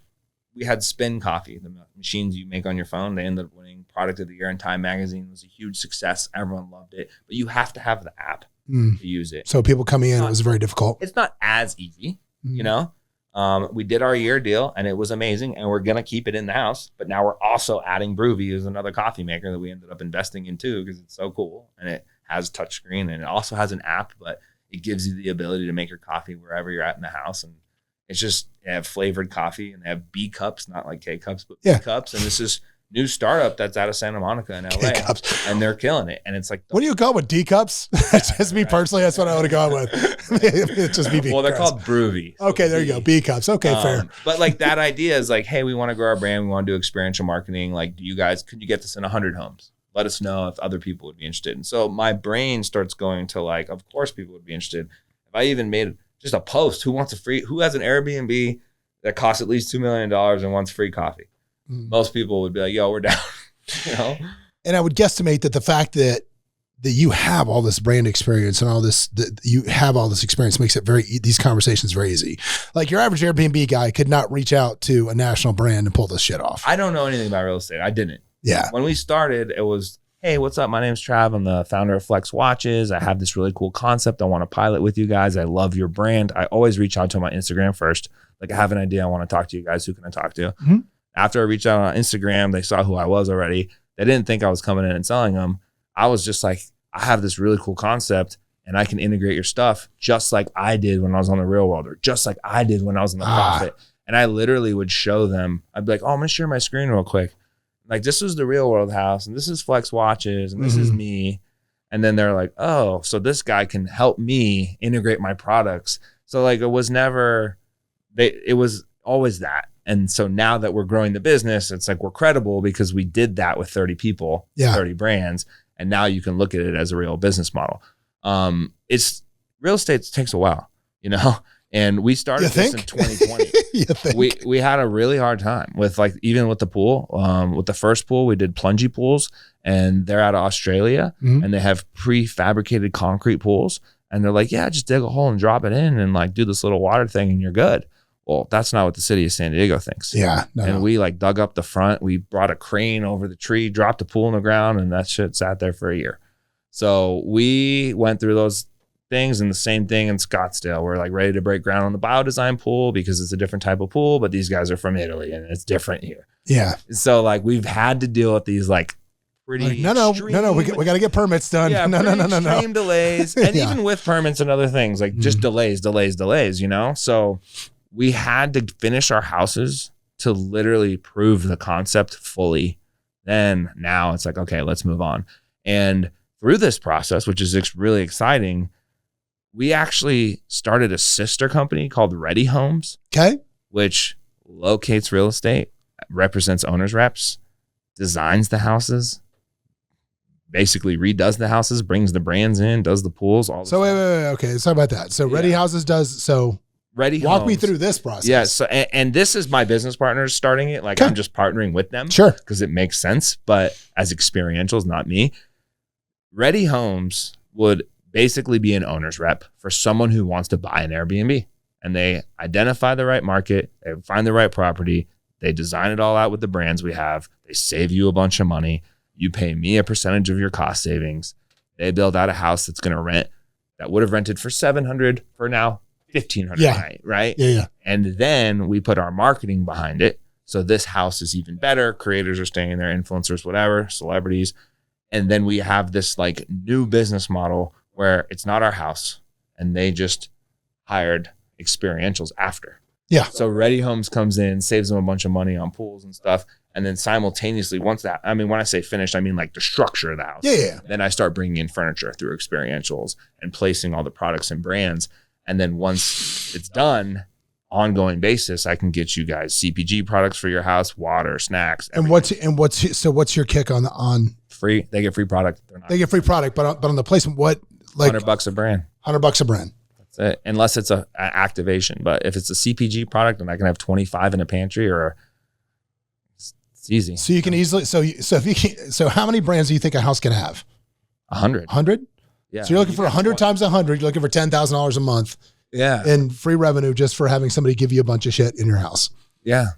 we had Spin Coffee, the machines you make on your phone. They ended up winning Product of the Year in Time Magazine. It was a huge success. Everyone loved it. But you have to have the app to use it. So people coming in, it was very difficult. It's not as easy, We did our year deal, and it was amazing. And we're going to keep it in the house. But now we're also adding Broovy as another coffee maker that we ended up investing in too, because it's so cool. And it has touchscreen, and it also has an app, but it gives you the ability to make your coffee wherever you're at in the house. And it's just, they have flavored coffee, and they have B cups, not like K cups, but B cups. And this is new startup that's out of Santa Monica in LA, and they're killing it. And it's like, what do you call it? D cups? That's just me personally. That's what I would have gone with. It's just me. Well, they're called Broovy. So okay, there you go. B cups. Okay, fair. But like that idea is like, hey, we want to grow our brand. We want to do experiential marketing. Like, could you get this in 100 homes? Let us know if other people would be interested. And so my brain starts going to like, of course people would be interested. If I even made just a post, who has an Airbnb that costs at least $2 million and wants free coffee? Most people would be like, yo, we're down. And I would guesstimate that the fact that you have all this brand experience and all this, you have all this experience makes it these conversations very easy. Like your average Airbnb guy could not reach out to a national brand and pull this shit off. I don't know anything about real estate. I didn't. Yeah. When we started, it was, hey, what's up? My name's Trav. I'm the founder of Flex Watches. I have this really cool concept I want to pilot with you guys. I love your brand. I always reach out to my Instagram first. Like, I have an idea. I want to talk to you guys. Who can I talk to? Mm-hmm. After I reached out on Instagram, they saw who I was already. They didn't think I was coming in and selling them. I was just like, I have this really cool concept and I can integrate your stuff just like I did when I was on The Real World, or just like I did when I was in The Profit. And I literally would show them, I'd be like, oh, I'm going to share my screen real quick. Like, this was The Real World house, and this is Flex Watches, and this is me. And then they're like, oh, so this guy can help me integrate my products. So like, it was always that. And so now that we're growing the business, it's like we're credible because we did that with 30 people, 30 brands. And now you can look at it as a real business model. It's real estate takes a while, and we started this in 2020. We had a really hard time with even with the pool, with the first pool, we did plungy pools, and they're out of Australia and they have prefabricated concrete pools. And they're like, yeah, just dig a hole and drop it in and do this little water thing and you're good. Well, that's not what the city of San Diego thinks. Yeah. We dug up the front. We brought a crane over the tree, dropped the pool in the ground, and that shit sat there for a year. So we went through those things, and the same thing in Scottsdale. We're ready to break ground on the biodesign pool because it's a different type of pool, but these guys are from Italy and it's different here. Yeah. So we've had to deal with these pretty Like, no, we got to get permits done. Yeah, no. Extreme delays. And Yeah. even with permits and other things, like just delays, you know? So we had to finish our houses to literally prove the concept fully. Then now it's like, okay, let's move on. And through this process, which is really exciting, we actually started a sister company called Ready Homes. Okay. Which locates real estate, represents owners reps, designs the houses, basically redoes the houses, brings the brands in, does the pools. All so wait. Okay, let's talk about that. So Ready Houses does so. Ready Walk Homes. me through this process. Yeah. So and this is my business partners starting it. Like I'm just partnering with them. Sure. Because it makes sense. But as experientials, not me. Ready Homes would basically be an owner's rep for someone who wants to buy an Airbnb. And they identify the right market, they find the right property, they design it all out with the brands we have, they save you a bunch of money, you pay me a percentage of your cost savings, they build out a house that's going to rent, that would have rented for $700 for now $1,500 a night, right? Yeah. And then we put our marketing behind it. So this house is even better. Creators are staying there, influencers, whatever, celebrities. And then we have this like new business model where it's not our house and they just hired experientials after. Yeah. So Ready Homes comes in, saves them a bunch of money on pools and stuff. And then simultaneously, once that, I mean, when I say finished, I mean like the structure of the house. Yeah. Then I start bringing in furniture through experientials and placing all the products and brands. And then once it's done, ongoing basis, I can get you guys CPG products for your house, water, snacks. Everything. And what's your kick on free? They get free product. They get free product, but on the placement, what like $100 a brand? $100 a brand. That's it. Unless it's a activation, but if it's a CPG product and I can have 25 in a pantry or it's easy. So you can easily so how many brands do you think a house can have? 100. 100? Yeah. So you're looking for 100 times 100. You're looking for $10,000 a month. Yeah. In free revenue just for having somebody give you a bunch of shit in your house. Yeah.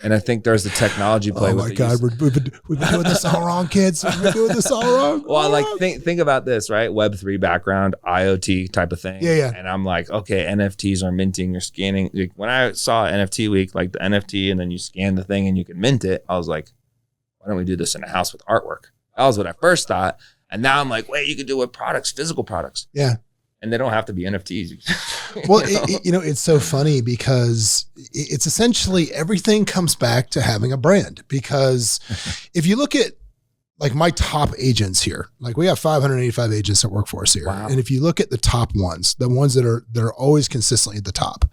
And I think there's the technology play. Oh my God, we've been doing this all wrong, kids. We've been doing this all wrong. Well, like think about this, right? Web3 background, IoT type of thing. Yeah. And I'm like, okay, NFTs are minting, you're scanning. Like when I saw NFT week, like the NFT, and then you scan the thing and you can mint it, I was like, why don't we do this in a house with artwork? That was what I first thought. And now I'm like, wait, you could do it with products, physical products. Yeah. And they don't have to be NFTs. Well, it's so funny because it's essentially everything comes back to having a brand. Because if you look at like my top agents here, like we have 585 agents that work for us here. Wow. And if you look at the top ones, the ones that are always consistently at the top,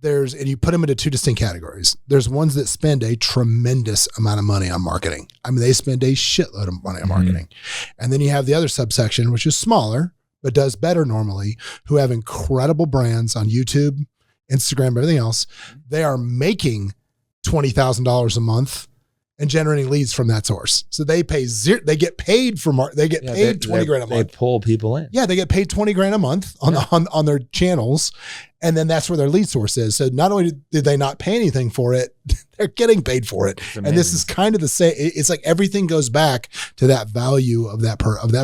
and you put them into two distinct categories. There's ones that spend a tremendous amount of money on marketing. I mean, they spend a shitload of money on marketing. And then you have the other subsection, which is smaller, but does better normally, who have incredible brands on YouTube, Instagram, everything else. They are making $20,000 a month and generating leads from that source. So they pay zero. They get paid for paid 20 grand a month. They pull people in. Yeah, they get paid 20 grand a month on their channels, and then that's where their lead source is. So not only did they not pay anything for it, they're getting paid for it. And this is kind of the same. It's like everything goes back to that value of that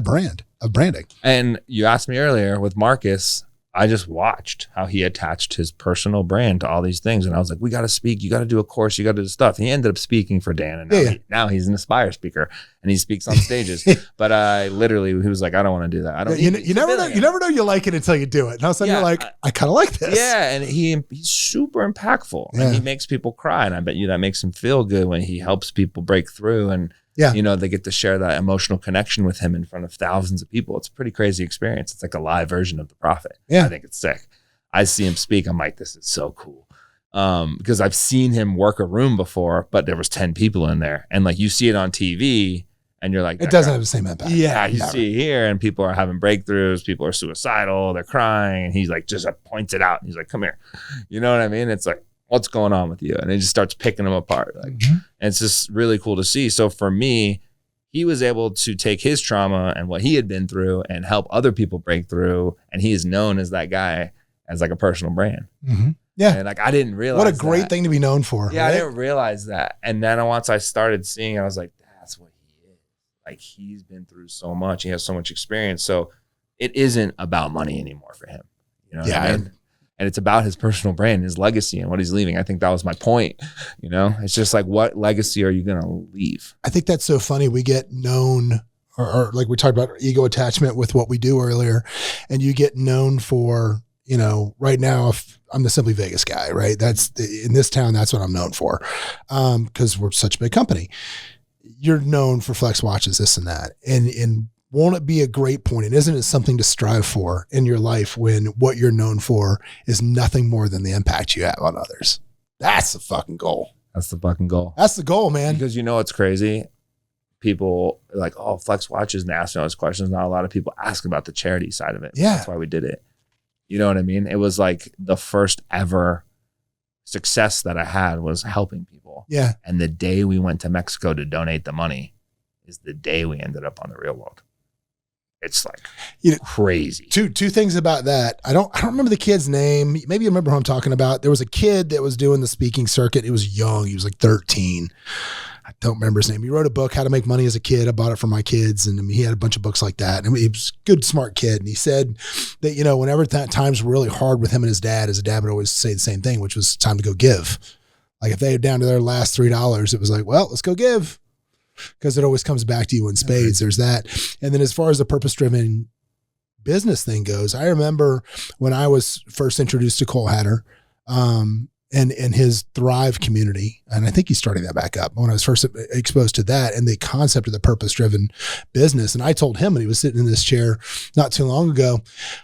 brand. Of branding. And you asked me earlier with Marcus, I just watched how he attached his personal brand to all these things. And I was like, we got to speak. You got to do a course. You got to do stuff. And he ended up speaking for Dan. And now he's an Aspire speaker and he speaks on stages. But he was like, I don't want to do that. I don't. You never know. You never know you like it until you do it. And all of a sudden you're like, I kind of like this. Yeah. And he's super impactful. Yeah. And he makes people cry. And I bet you that makes him feel good when he helps people break through. And they get to share that emotional connection with him in front of thousands of people. It's a pretty crazy experience. It's like a live version of the Prophet. Yeah. I think it's sick. I see him speak. I'm like, this is so cool. Because I've seen him work a room before, but there was 10 people in there. And like you see it on TV and you're like, it doesn't have the same impact. Yeah. You see here and people are having breakthroughs. People are suicidal. They're crying. And he's like, just points it out. And he's like, come here. You know what I mean? It's like, what's going on with you? And he just starts picking them apart. Like, and it's just really cool to see. So for me, he was able to take his trauma and what he had been through and help other people break through. And he is known as that guy as like a personal brand. Yeah. And like, I didn't realize what a great thing to be known for. Yeah. Right? I didn't realize that. And then once I started seeing it, I was like, that's what he is. Like he's been through so much. He has so much experience. So it isn't about money anymore for him. You know what I mean? And it's about his personal brand, his legacy, and what he's leaving. I think that was my point. You know, it's just like, what legacy are you going to leave? I think that's so funny. We get known, or like we talked about ego attachment with what we do earlier, and you get known for, you know, right now, if I'm the Simply Vegas guy, right? That's in this town, that's what I'm known for. Cause we're such a big company. You're known for Flex watches, this and that. And won't it be a great point? And isn't it something to strive for in your life when what you're known for is nothing more than the impact you have on others? That's the fucking goal. That's the fucking goal. That's the goal, man. Because you know what's crazy? People are like, oh, Flex watches and asking those questions. Not a lot of people ask about the charity side of it. Yeah. That's why we did it. You know what I mean? It was like the first ever success that I had was helping people. Yeah. And the day we went to Mexico to donate the money is the day we ended up on The Real World. It's like crazy. Two things about that. I don't remember the kid's name. Maybe you remember who I'm talking about. There was a kid that was doing the speaking circuit. He was young. He was like 13. I don't remember his name. He wrote a book, How to Make Money as a Kid. I bought it for my kids. And I mean, he had a bunch of books like that. And he was a good, smart kid. And he said that, you know, whenever times were really hard with him and his dad would always say the same thing, which was time to go give. Like if they were down to their last $3, it was like, well, let's go give. Because it always comes back to you in spades. There's that. And then as far as the purpose-driven business thing goes, I remember when I was first introduced to Cole Hatter and his Thrive community, and I think he's starting that back up, when I was first exposed to that and the concept of the purpose-driven business. And I told him when he was sitting in this chair not too long ago,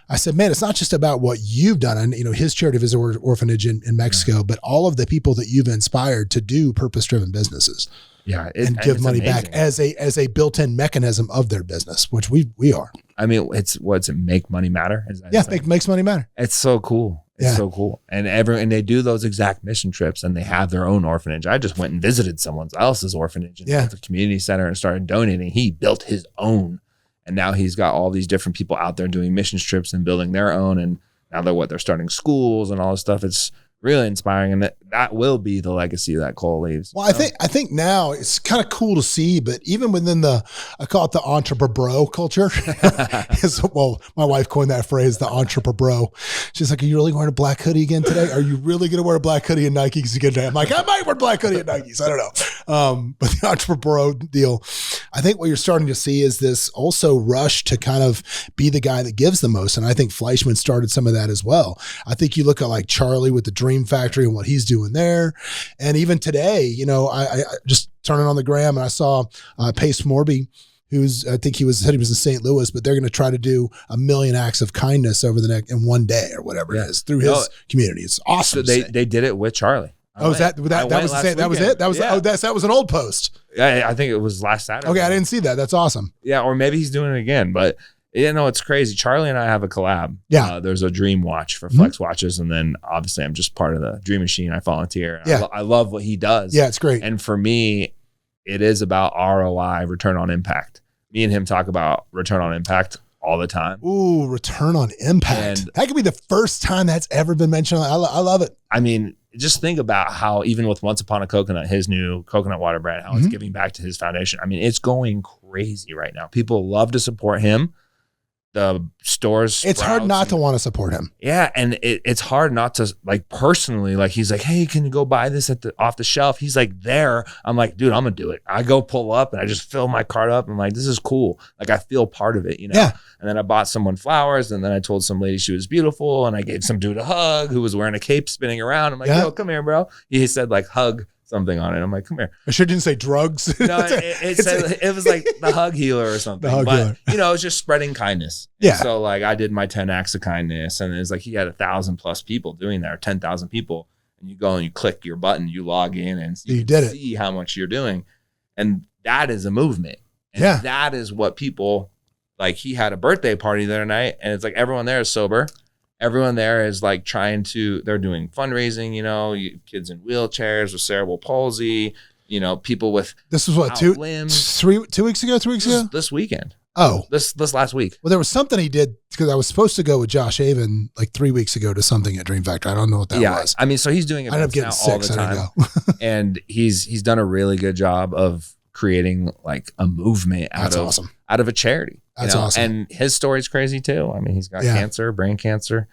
I said, man, it's not just about what you've done. And, you know, his charity is an orphanage in Mexico, but all of the people that you've inspired to do purpose-driven businesses. Yeah, and give money back as a built-in mechanism of their business, which we are. I mean, it's make money matter. Makes money matter. It's so cool. It's so cool. And they do those exact mission trips, and they have their own orphanage. I just went and visited someone else's orphanage and built a community center and started donating. He built his own, and now he's got all these different people out there doing mission trips and building their own. And now they're starting schools and all this stuff. It's really inspiring, and that will be the legacy that Cole leaves. Well, I think now it's kind of cool to see, but even within I call it the entrepreneur culture. Well, my wife coined that phrase, the entrepreneur. She's like, "Are you really wearing a black hoodie again today? Are you really going to wear a black hoodie and Nikes again today?" I'm like, "I might wear black hoodie and Nikes. I don't know." But the entrepreneur deal, I think what you're starting to see is this also rush to kind of be the guy that gives the most, and I think Fleischman started some of that as well. I think you look at like Charlie with the Dream Factory and what he's doing there. And even today, you know, I just turning on the gram and I saw Pace Morby, I think he said he was in St. Louis, but they're going to try to do 1 million acts of kindness over the next in one day or whatever it is through his community. It's awesome. So they did it with Charlie. That was it? That was an old post. Yeah, I think it was last Saturday. Okay, I didn't see that. That's awesome. Yeah, or maybe he's doing it again, but you know, it's crazy. Charlie and I have a collab. Yeah. There's a Dream Watch for Flex watches. And then obviously I'm just part of the Dream Machine. I volunteer. Yeah. I love what he does. Yeah, it's great. And for me, it is about ROI, return on impact. Me and him talk about return on impact all the time. Ooh, return on impact. And that could be the first time that's ever been mentioned. I love it. I mean, just think about how even with Once Upon a Coconut, his new coconut water brand, how it's giving back to his foundation. I mean, it's going crazy right now. People love to support him. The stores, it's hard not to want to support him. Yeah, and it's hard not to, like, personally, like, he's like, hey, can you go buy this off the shelf? He's like, there. I'm like, dude, I'm gonna do it. I go pull up and I just fill my cart up. I'm like, this is cool. Like, I feel part of it, you know? Yeah. And then I bought someone flowers, and then I told some lady she was beautiful, and I gave some dude a hug who was wearing a cape spinning around. I'm like, yo, come here, bro. He said, like, hug something on it. I'm like, come here. I sure didn't say drugs. No, it was like the hug healer or something. But you know, it was just spreading kindness. Yeah. And so like I did my 10 acts of kindness, and it's like he had 1,000+ people doing that, or 10,000 people. And you go and you click your button, you log in, and you can see how much you're doing. And that is a movement. And that is what people like. He had a birthday party the other night, and it's like everyone there is sober. Everyone there is like they're doing fundraising, you know, kids in wheelchairs with cerebral palsy, you know, people with this was what, 2 weeks ago, 3 weeks ago? This weekend. Oh, this last week. Well, there was something he did because I was supposed to go with Josh Avon like 3 weeks ago to something at Dream Factory. I don't know what that was. I mean, so he's doing it all the time. And he's done a really good job of creating like a movement out of a charity. That's awesome. And his story's crazy too. I mean, he's got cancer, brain cancer.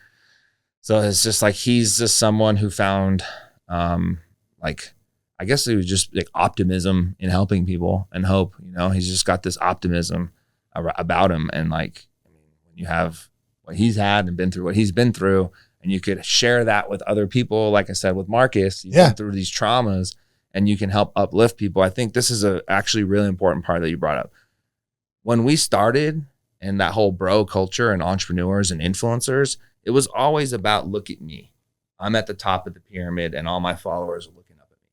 So it's just like, he's just someone who found, like, I guess it was just like optimism in helping people and hope, you know, he's just got this optimism about him. And like, I mean, when you have what he's had and been through what he's been through, and you could share that with other people, like I said, with Marcus, you've been through these traumas and you can help uplift people. I think this is a actually really important part that you brought up. When we started and that whole bro culture and entrepreneurs and influencers, it was always about, look at me. I'm at the top of the pyramid and all my followers are looking up at me.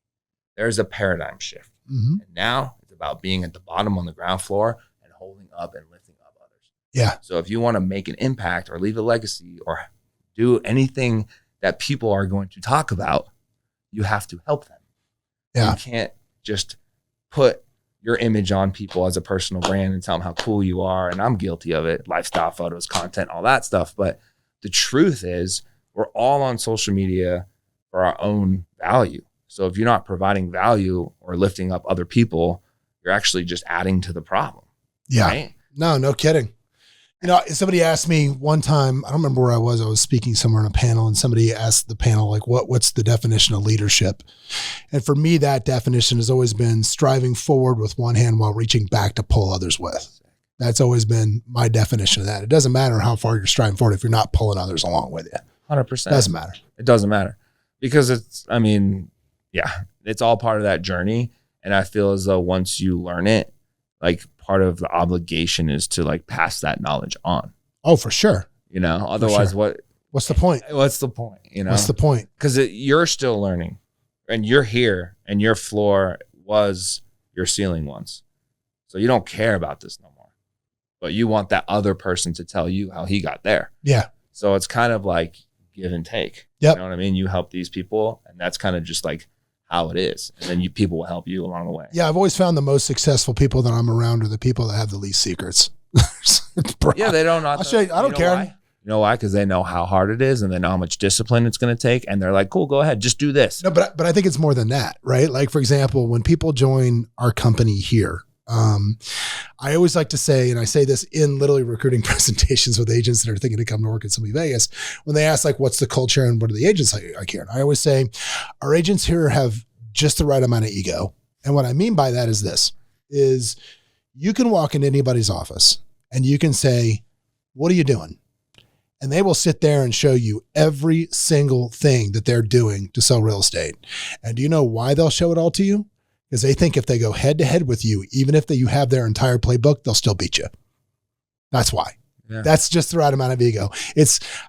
There's a paradigm shift. And now it's about being at the bottom on the ground floor and holding up and lifting up others. Yeah. So if you want to make an impact or leave a legacy or do anything that people are going to talk about, you have to help them. Yeah. You can't just put your image on people as a personal brand and tell them how cool you are. And I'm guilty of it. Lifestyle photos, content, all that stuff. But the truth is, we're all on social media for our own value. So if you're not providing value or lifting up other people, you're actually just adding to the problem. Yeah. Right? No kidding. You know, somebody asked me one time, I don't remember where I was speaking somewhere on a panel, and somebody asked the panel, like, what's the definition of leadership? And for me, that definition has always been striving forward with one hand while reaching back to pull others with. That's always been my definition of that. It doesn't matter how far you're striving forward if you're not pulling others along with you. 100%. Doesn't matter. It doesn't matter because it's, I mean, yeah, it's all part of that journey. And I feel as though once you learn it, like part of the obligation is to like pass that knowledge on. Oh, for sure. You know, otherwise what's the point? What's the point? You know, what's the point? Because you're still learning and you're here and your floor was your ceiling once. So you don't care about this no more, but you want that other person to tell you how he got there. Yeah. So it's kind of like give and take. Yep. You know what I mean? You help these people and that's kind of just like how it is. And then people will help you along the way. Yeah. I've always found the most successful people that I'm around are the people that have the least secrets. Yeah. They don't know. I'll show you. I don't care. Why? You know why? Because they know how hard it is and they know how much discipline it's going to take. And they're like, cool, go ahead. Just do this. No, but I think it's more than that, right? Like, for example, when people join our company here, I always like to say, and I say this in literally recruiting presentations with agents that are thinking to come to work at somebody Vegas, when they ask like, what's the culture and what are the agents like here? And I always say, our agents here have just the right amount of ego. And what I mean by that is this, is you can walk into anybody's office and you can say, what are you doing? And they will sit there and show you every single thing that they're doing to sell real estate. And do you know why they'll show it all to you? Because they think if they go head to head with you, even if you have their entire playbook, they'll still beat you. That's why. Yeah. That's just the right amount of ego.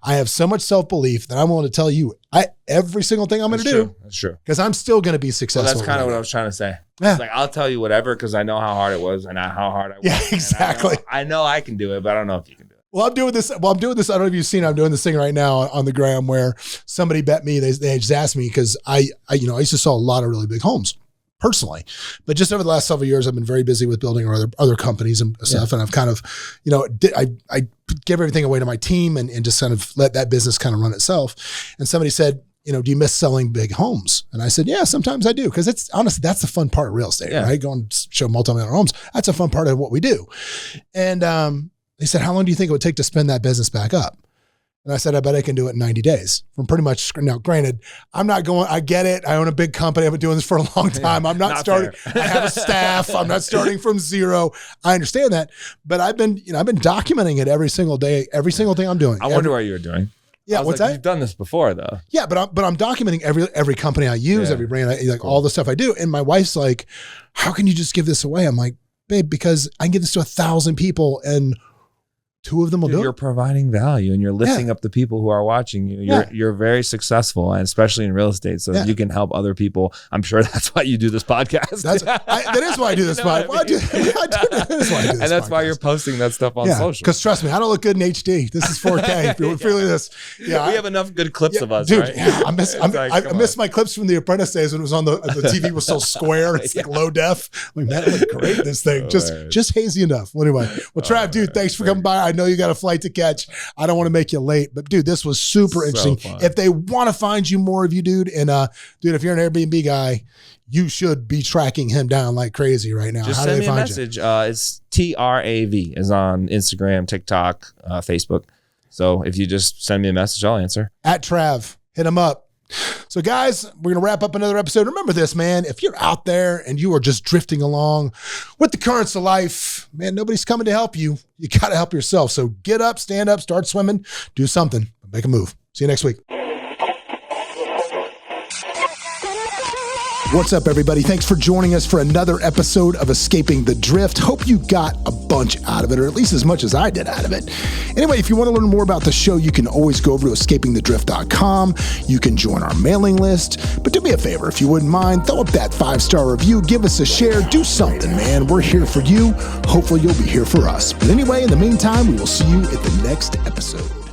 I have so much self-belief that I'm willing to tell you every single thing I'm going to do. That's true. Because I'm still going to be successful. Well, that's kind of what I was trying to say. Yeah. Like, I'll tell you whatever because I know how hard it was and how hard I worked. Yeah, exactly. I know I can do it, but I don't know if you can do it. Well, I'm doing this. I don't know if you've seen, I'm doing this thing right now on the gram where somebody bet me, they just asked me because I used to sell a lot of really big homes personally, but just over the last several years, I've been very busy with building other companies and stuff. And I've kind of, I give everything away to my team and just kind of let that business kind of run itself. And somebody said, do you miss selling big homes? And I said, yeah, sometimes I do. Cause it's honestly, that's the fun part of real estate, right? Go and show multi-million homes. That's a fun part of what we do. And, they said, how long do you think it would take to spin that business back up? And I said, I bet I can do it in 90 days. From pretty much, now granted, I'm not going, I get it. I own a big company. I've been doing this for a long time. I'm not starting, I have a staff. I'm not starting from zero. I understand that. But I've been documenting it every single day, every single thing I'm doing. I wonder what you're doing. Yeah, what's that? You've done this before though. Yeah, but I'm documenting every company I use, every brand, all the stuff I do. And my wife's like, how can you just give this away? I'm like, babe, because I can give this to 1,000 people and 2 of them will do it. You're providing value and you're lifting up the people who are watching you. You're very successful, and especially in real estate, so you can help other people. I'm sure that's why you do this podcast. That is why I do this podcast. And that's why you're posting that stuff on social. Because trust me, I don't look good in HD. This is 4K. If you're feeling this, we have enough good clips of us, dude. Right? Yeah, I miss my clips from the Apprentice days when it was on the TV was so square. It's like low def. Like, man, it looked great. This thing just hazy enough. Well, anyway, Trav, dude, thanks for coming by. I know you got a flight to catch. I don't want to make you late, but dude, this was super interesting. Fun. If they want to find you more of you, dude, and dude, if you're an Airbnb guy, you should be tracking him down like crazy right now. Just send me a message. It's TRAV is on Instagram, TikTok, Facebook. So if you just send me a message, I'll answer. At Trav, hit him up. So guys, we're going to wrap up another episode. Remember this, man, if you're out there and you are just drifting along with the currents of life, man, nobody's coming to help you. You got to help yourself. So get up, stand up, start swimming, do something, make a move. See you next week. What's up, everybody? Thanks for joining us for another episode of Escaping the Drift. Hope you got a bunch out of it, or at least as much as I did out of it. Anyway, if you want to learn more about the show, you can always go over to escapingthedrift.com. You can join our mailing list. But do me a favor, if you wouldn't mind, throw up that 5-star review, give us a share, do something, man. We're here for you. Hopefully you'll be here for us. But anyway, in the meantime, we will see you at the next episode.